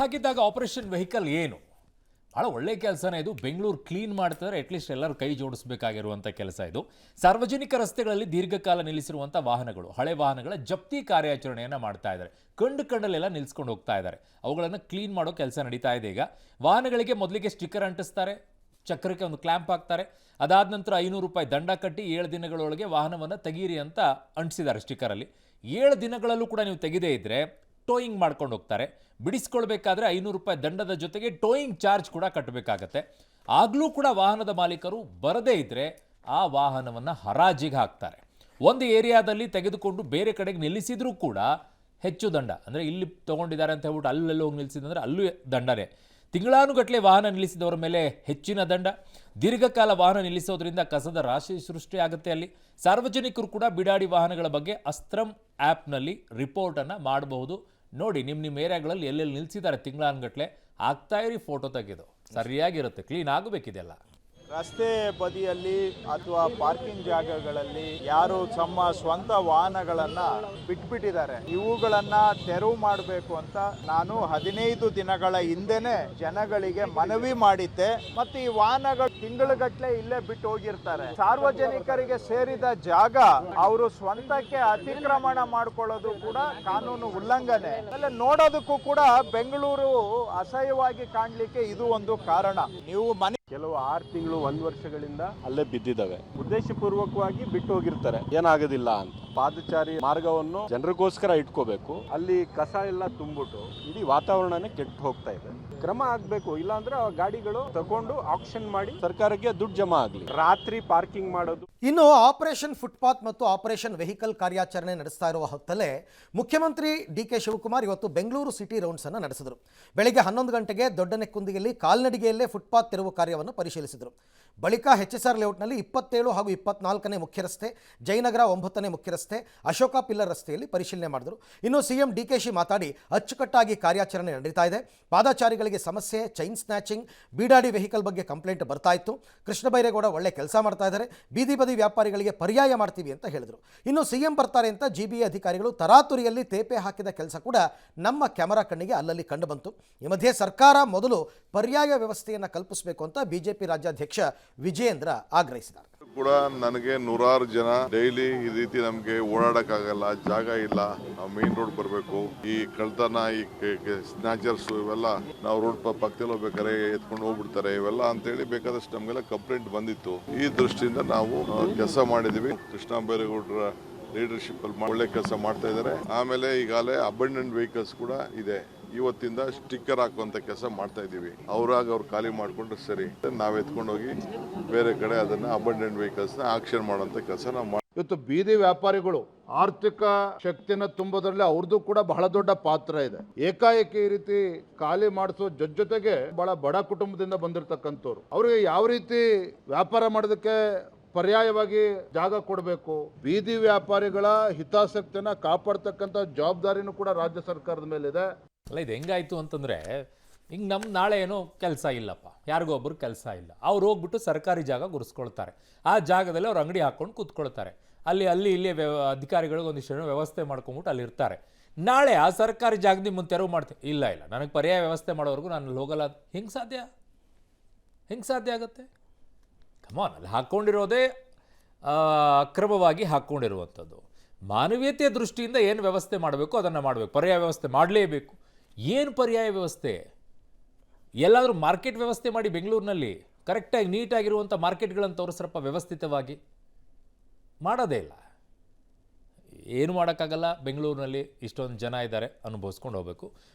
ಹಾಗಿದ್ದಾಗ ಆಪರೇಷನ್ ವೆಹಿಕಲ್ ಏನು? ಭಾಳ ಒಳ್ಳೆ ಕೆಲಸನೇ ಇದು. ಬೆಂಗಳೂರು ಕ್ಲೀನ್ ಮಾಡ್ತಾರೆ, ಅಟ್ಲೀಸ್ಟ್ ಎಲ್ಲರೂ ಕೈ ಜೋಡಿಸಬೇಕಾಗಿರುವಂಥ ಕೆಲಸ ಇದು. ಸಾರ್ವಜನಿಕ ರಸ್ತೆಗಳಲ್ಲಿ ದೀರ್ಘಕಾಲ ನಿಲ್ಲಿಸಿರುವಂಥ ವಾಹನಗಳು, ಹಳೆ ವಾಹನಗಳ ಜಪ್ತಿ ಕಾರ್ಯಾಚರಣೆಯನ್ನು ಮಾಡ್ತಾ ಇದ್ದಾರೆ. ಕಂಡಲ್ಲೆಲ್ಲ ನಿಲ್ಸ್ಕೊಂಡು ಹೋಗ್ತಾ ಇದ್ದಾರೆ. ಅವುಗಳನ್ನು ಕ್ಲೀನ್ ಮಾಡೋ ಕೆಲಸ ನಡೀತಾ ಇದೆ ಈಗ. ವಾಹನಗಳಿಗೆ ಮೊದಲಿಗೆ ಸ್ಟಿಕ್ಕರ್ ಅಂಟಿಸ್ತಾರೆ, ಚಕ್ರಕ್ಕೆ ಒಂದು ಕ್ಲ್ಯಾಂಪ್ ಹಾಕ್ತಾರೆ. ಅದಾದ ನಂತರ 500 ರೂಪಾಯಿ ದಂಡ ಕಟ್ಟಿ 7 ದಿನಗಳೊಳಗೆ ವಾಹನವನ್ನು ತೆಗೀರಿ ಅಂತ ಅಂಟಿಸಿದ್ದಾರೆ ಸ್ಟಿಕ್ಕರಲ್ಲಿ. 7 ದಿನಗಳಲ್ಲೂ ಕೂಡ ನೀವು ತೆಗೆದೇ ಇದ್ದರೆ ಟೋಯಿಂಗ್ ಮಾಡ್ಕೊಂಡು ಹೋಗ್ತಾರೆ. ಬಿಡಿಸ್ಕೊಳ್ಬೇಕಾದ್ರೆ 500 ರೂಪಾಯಿ ದಂಡದ ಜೊತೆಗೆ ಟೋಯಿಂಗ್ ಚಾರ್ಜ್ ಕೂಡ ಕಟ್ಟಬೇಕಾಗತ್ತೆ. ಆಗಲೂ ಕೂಡ ವಾಹನದ ಮಾಲೀಕರು ಬರದೇ ಇದ್ದರೆ ಆ ವಾಹನವನ್ನು ಹರಾಜಿಗೆ ಹಾಕ್ತಾರೆ. ಒಂದು ಏರಿಯಾದಲ್ಲಿ ತೆಗೆದುಕೊಂಡು ಬೇರೆ ಕಡೆಗೆ ನಿಲ್ಲಿಸಿದ್ರೂ ಕೂಡ ಹೆಚ್ಚು ದಂಡ. ಅಂದರೆ ಇಲ್ಲಿ ತೊಗೊಂಡಿದ್ದಾರೆ ಅಂತ ಹೇಳ್ಬಿಟ್ಟು ಅಲ್ಲೆಲ್ಲ ಹೋಗಿ ನಿಲ್ಲಿಸಿದಂದರೆ ಅಲ್ಲೂ ದಂಡನೇ. ತಿಂಗಳಾನುಗಟ್ಟಲೆ ವಾಹನ ನಿಲ್ಲಿಸಿದವರ ಮೇಲೆ ಹೆಚ್ಚಿನ ದಂಡ. ದೀರ್ಘಕಾಲ ವಾಹನ ನಿಲ್ಲಿಸೋದ್ರಿಂದ ಕಸದ ರಾಶಿ ಸೃಷ್ಟಿಯಾಗುತ್ತೆ. ಅಲ್ಲಿ ಸಾರ್ವಜನಿಕರು ಕೂಡ ಬಿಡಾಡಿ ವಾಹನಗಳ ಬಗ್ಗೆ ಅಸ್ತ್ರಂ ಆ್ಯಪ್ನಲ್ಲಿ ರಿಪೋರ್ಟನ್ನು ಮಾಡಬಹುದು. ನೋಡಿ, ನಿಮ್ಮ ಏರಿಯಾಗಳಲ್ಲಿ ಎಲ್ಲೆಲ್ಲಿ ನಿಲ್ಲಿಸಿದ್ದಾರೆ ತಿಂಗಳಾನುಗಟ್ಟಲೆ, ಆಗ್ತಾ ಇರಿ, ಫೋಟೋ ತೆಗೆದು. ಸರಿಯಾಗಿರುತ್ತೆ, ಕ್ಲೀನ್ ಆಗಬೇಕಿದೆಲ್ಲ. ರಸ್ತೆ ಬದಿಯಲ್ಲಿ ಅಥವಾ ಪಾರ್ಕಿಂಗ್ ಜಾಗಗಳಲ್ಲಿ ಯಾರು ತಮ್ಮ ಸ್ವಂತ ವಾಹನಗಳನ್ನ ಬಿಟ್ಬಿಟ್ಟಿದ್ದಾರೆ, ಇವುಗಳನ್ನ ತೆರವು ಮಾಡಬೇಕು ಅಂತ ನಾನು 15 ದಿನಗಳ ಹಿಂದೆನೆ ಜನಗಳಿಗೆ ಮನವಿ ಮಾಡಿದ್ದೆ. ಮತ್ತೆ ಈ ವಾಹನಗಳು ತಿಂಗಳುಗಟ್ಟಲೆ ಇಲ್ಲೇ ಬಿಟ್ಟು ಹೋಗಿರ್ತಾರೆ. ಸಾರ್ವಜನಿಕರಿಗೆ ಸೇರಿದ ಜಾಗ ಅವರು ಸ್ವಂತಕ್ಕೆ ಅತಿಕ್ರಮಣ ಮಾಡ್ಕೊಳ್ಳೋದು ಕೂಡ ಕಾನೂನು ಉಲ್ಲಂಘನೆ. ಆಮೇಲೆ ನೋಡೋದಕ್ಕೂ ಕೂಡ ಬೆಂಗಳೂರು ಅಸಹ್ಯವಾಗಿ ಕಾಣ್ಲಿಕ್ಕೆ ಇದು ಒಂದು ಕಾರಣ. ನೀವು ಮನೆ ಕೆಲವು 6 ತಿಂಗಳು 1 ವರ್ಷಗಳಿಂದ ಅಲ್ಲೇ ಬಿದ್ದಿದ್ದಾವೆ, ಉದ್ದೇಶಪೂರ್ವಕವಾಗಿ ಬಿಟ್ಟು ಹೋಗಿರ್ತಾರೆ, ಏನಾಗೋದಿಲ್ಲ ಅಂತ. ಪಾದಚಾರಿ ಮಾರ್ಗವನ್ನು ಜನರಿಗೋಸ್ಕರ ಇಟ್ಕೋಬೇಕು. ಅಲ್ಲಿ ಕಸ ಎಲ್ಲ ತುಂಬಿಟ್ಟು ಇಡೀ ವಾತಾವರಣನೇ ಕೆಟ್ಟು ಹೋಗ್ತಾ ಇದೆ. ಕ್ರಮ ಆಗ್ಬೇಕು, ಇಲ್ಲಾಂದ್ರೆ ಆ ಗಾಡಿಗಳು ತಗೊಂಡು ಆಕ್ಷನ್ ಮಾಡಿ ಸರ್ಕಾರಕ್ಕೆ ದುಡ್ಡು ಜಮಾ ಆಗ್ಲಿ. ರಾತ್ರಿ ಪಾರ್ಕಿಂಗ್ ಮಾಡೋದು. ಇನ್ನು ಆಪರೇಷನ್ ಫುಟ್ಪಾತ್ ಮತ್ತು ಆಪರೇಷನ್ ವೆಹಿಕಲ್ ಕಾರ್ಯಾಚರಣೆ ನಡೆಸ್ತಾ ಇರುವ ಹೊತ್ತಲ್ಲೇ ಮುಖ್ಯಮಂತ್ರಿ ಡಿ.ಕೆ. ಶಿವಕುಮಾರ್ ಇವತ್ತು ಬೆಂಗಳೂರು ಸಿಟಿ ರೌಂಡ್ಸ್ ಅನ್ನು ನಡೆಸಿದರು. ಬೆಳಗ್ಗೆ 11 ಗಂಟೆಗೆ ದೊಡ್ಡನೆಕ್ಕುಂದಿಯಲ್ಲಿ ಕಾಲ್ನಡಿಗೆಯಲ್ಲೇ ಫುಟ್ಪಾತ್ ತೆರವು ಕಾರ್ಯವನ್ನು ಪರಿಶೀಲಿಸಿದರು. ಬಳಿಕ HSR ಲೇಔಟ್ನಲ್ಲಿ 27 ಹಾಗೂ 24ನೇ ಮುಖ್ಯ ರಸ್ತೆ, ಜಯನಗರ 9ನೇ ಮುಖ್ಯ ರಸ್ತೆ, ಅಶೋಕ ಪಿಲ್ಲರ್ ರಸ್ತೆಯಲ್ಲಿ ಪರಿಶೀಲನೆ ಮಾಡಿದರು. ಇನ್ನು ಸಿಎಂ ಡಿ.ಕೆ.ಶಿ ಮಾತಾಡಿ ಅಚ್ಚುಕಟ್ಟಾಗಿ ಕಾರ್ಯಾಚರಣೆ ನಡೀತಾ ಇದೆ. ಪಾದಚಾರಿಗಳಿಗೆ ಸಮಸ್ಯೆ, ಚೈನ್ ಸ್ನ್ಯಾಚಿಂಗ್, ಬೀಡಾಡಿ ವೆಹಿಕಲ್ ಬಗ್ಗೆ ಕಂಪ್ಲೇಂಟ್ ಬರ್ತಾ ಇತ್ತು. ಕೃಷ್ಣ ಬೈರೇಗೌಡ ಒಳ್ಳೆ ಕೆಲಸ ಮಾಡ್ತಾ ಇದ್ದಾರೆ. ಬೀದಿ ಬದಿ ವ್ಯಾಪಾರಿಗಳಿಗೆ ಪರ್ಯಾಯ ಮಾಡ್ತೀವಿ ಅಂತ ಹೇಳಿದರು. ಇನ್ನು ಸಿಎಂ ಬರ್ತಾರೆ ಅಂತ GBA ಅಧಿಕಾರಿಗಳು ತರಾತುರಿಯಲ್ಲಿ ತೇಪೆ ಹಾಕಿದ ಕೆಲಸ ಕೂಡ ನಮ್ಮ ಕ್ಯಾಮರಾ ಕಣ್ಣಿಗೆ ಅಲ್ಲಲ್ಲಿ ಕಂಡು ಬಂತು. ಈ ಮಧ್ಯೆ ಸರ್ಕಾರ ಮೊದಲು ಪರ್ಯಾಯ ವ್ಯವಸ್ಥೆಯನ್ನು ಕಲ್ಪಿಸಬೇಕು ಅಂತ ಬಿಜೆಪಿ ರಾಜ್ಯಾಧ್ಯಕ್ಷ ವಿಜಯೇಂದ್ರ ಆಗ್ರಹಿಸಿದ್ದಾರೆ. ಕೂಡ ನನಗೆ ನೂರಾರು ಜನ ಡೈಲಿ ಈ ರೀತಿ ನಮ್ಗೆ ಓಡಾಡಕ್ಕಾಗಲ್ಲ, ಜಾಗ ಇಲ್ಲ, ನಾವು ಮೇನ್ ರೋಡ್ ಬರಬೇಕು, ಈ ಕಳ್ತನ, ಈ ಸ್ನ್ಯಾಚರ್ಸ್ ಇವೆಲ್ಲ ನಾವು ರೋಡ್ ಪಕ್ಕದಲ್ಲಿ ಹೋಗ್ಬೇಕಾರೆ ಎತ್ಕೊಂಡು ಹೋಗ್ಬಿಡ್ತಾರೆ, ಇವೆಲ್ಲ ಅಂತೇಳಿ ಬೇಕಾದಷ್ಟು ನಮ್ಗೆಲ್ಲ ಕಂಪ್ಲೇಂಟ್ ಬಂದಿತ್ತು. ಈ ದೃಷ್ಟಿಯಿಂದ ನಾವು ಕೆಲಸ ಮಾಡಿದೀವಿ. ಕೃಷ್ಣ ಬೈರೇಗೌಡರ ಲೀಡರ್ಶಿಪ್ ಅಲ್ಲಿ ಒಳ್ಳೆ ಕೆಲಸ ಮಾಡ್ತಾ ಇದ್ದಾರೆ. ಆಮೇಲೆ ಈಗಾಗಲೇ ಅಬಂಡೆಂಟ್ ವೆಹಿಕಲ್ಸ್ ಕೂಡ ಇದೆ. ಇವತ್ತಿಂದ ಸ್ಟಿಕ್ಕರ್ ಹಾಕುವಂತ ಕೆಲಸ ಮಾಡ್ತಾ ಇದ್ದೀವಿ. ಅವ್ರಾಗ ಅವ್ರು ಖಾಲಿ ಮಾಡ್ಕೊಂಡ್ರೆ ಸರಿ, ನಾವ್ ಎತ್ಕೊಂಡೋಗಿ ಬೇರೆ ಕಡೆ ಅದನ್ನ ಅಬಂಡೆಂಟ್ ವೆಹಿಕಲ್ಸ್ ನ ಆಕ್ಷನ್ ಮಾಡುವಂತ ಕೆಲಸ ನಾವು ಇವತ್ತು ಬೀದಿ ವ್ಯಾಪಾರಿಗಳು ಆರ್ಥಿಕ ಶಕ್ತಿನ ತುಂಬೋದ್ರಲ್ಲಿ ಅವ್ರದ್ದು ಕೂಡ ಬಹಳ ದೊಡ್ಡ ಪಾತ್ರ ಇದೆ. ಏಕಾಏಕಿ ಈ ರೀತಿ ಖಾಲಿ ಮಾಡಿಸೋ ಜೊತೆಗೆ ಬಹಳ ಬಡ ಕುಟುಂಬದಿಂದ ಬಂದಿರತಕ್ಕಂಥವ್ರು, ಅವ್ರಿಗೆ ಯಾವ ರೀತಿ ವ್ಯಾಪಾರ ಮಾಡೋದಕ್ಕೆ ಪರ್ಯಾಯವಾಗಿ ಜಾಗ ಕೊಡಬೇಕು. ಬೀದಿ ವ್ಯಾಪಾರಿಗಳ ಹಿತಾಸಕ್ತಿಯನ್ನ ಕಾಪಾಡ್ತಕ್ಕಂಥ ಜವಾಬ್ದಾರಿನೂ ಕೂಡ ರಾಜ್ಯ ಸರ್ಕಾರದ ಮೇಲಿದೆ. ಅಲ್ಲ, ಇದು ಹೆಂಗಾಯ್ತು ಅಂತಂದರೆ, ಹಿಂಗೆ ನಮ್ಮ ನಾಳೆ ಏನೋ ಕೆಲಸ ಇಲ್ಲಪ್ಪ, ಯಾರಿಗೋ ಒಬ್ರು ಕೆಲಸ ಇಲ್ಲ, ಅವ್ರು ಹೋಗ್ಬಿಟ್ಟು ಸರ್ಕಾರಿ ಜಾಗ ಗುರ್ಸ್ಕೊಳ್ತಾರೆ. ಆ ಜಾಗದಲ್ಲಿ ಅವ್ರು ಅಂಗಡಿ ಹಾಕ್ಕೊಂಡು ಕೂತ್ಕೊಳ್ತಾರೆ. ಅಲ್ಲಿ ಇಲ್ಲಿ ಅಧಿಕಾರಿಗಳಿಗೆ ಒಂದಿಷ್ಟು ವ್ಯವಸ್ಥೆ ಮಾಡ್ಕೊಂಬಿಟ್ಟು ಅಲ್ಲಿ ಇರ್ತಾರೆ. ನಾಳೆ ಆ ಸರ್ಕಾರಿ ಜಾಗದ ಮುಂದೆ ತೆರವು ಮಾಡ್ತೀನಿ, ಇಲ್ಲ ನನಗೆ ಪರ್ಯಾಯ ವ್ಯವಸ್ಥೆ ಮಾಡೋವರೆಗೂ ನಾನು ಅಲ್ಲಿ ಹೋಗಲ್ಲ. ಹೆಂಗೆ ಸಾಧ್ಯ ಆಗುತ್ತೆ? ಕಮಾನ್, ಅಲ್ಲಿ ಹಾಕ್ಕೊಂಡಿರೋದೇ ಅಕ್ರಮವಾಗಿ ಹಾಕ್ಕೊಂಡಿರುವಂಥದ್ದು. ಮಾನವೀಯತೆಯ ದೃಷ್ಟಿಯಿಂದ ಏನು ವ್ಯವಸ್ಥೆ ಮಾಡಬೇಕು ಅದನ್ನು ಮಾಡಬೇಕು. ಪರ್ಯಾಯ ವ್ಯವಸ್ಥೆ ಮಾಡಲೇಬೇಕು. ಏನು ಪರ್ಯಾಯ ವ್ಯವಸ್ಥೆ? ಎಲ್ಲಾದರೂ ಮಾರ್ಕೆಟ್ ವ್ಯವಸ್ಥೆ ಮಾಡಿ ಬೆಂಗಳೂರಿನಲ್ಲಿ ಕರೆಕ್ಟಾಗಿ ನೀಟಾಗಿರುವಂಥ ಮಾರ್ಕೆಟ್ಗಳನ್ನು ತೋರಿಸ್ರಪ್ಪ ವ್ಯವಸ್ಥಿತವಾಗಿ. ಮಾಡೋದೇ ಇಲ್ಲ. ಏನು ಮಾಡೋಕ್ಕಾಗಲ್ಲ. ಬೆಂಗಳೂರಿನಲ್ಲಿ ಇಷ್ಟೊಂದು ಜನ ಇದ್ದಾರೆ, ಅನುಭವಿಸ್ಕೊಂಡು ಹೋಗಬೇಕು.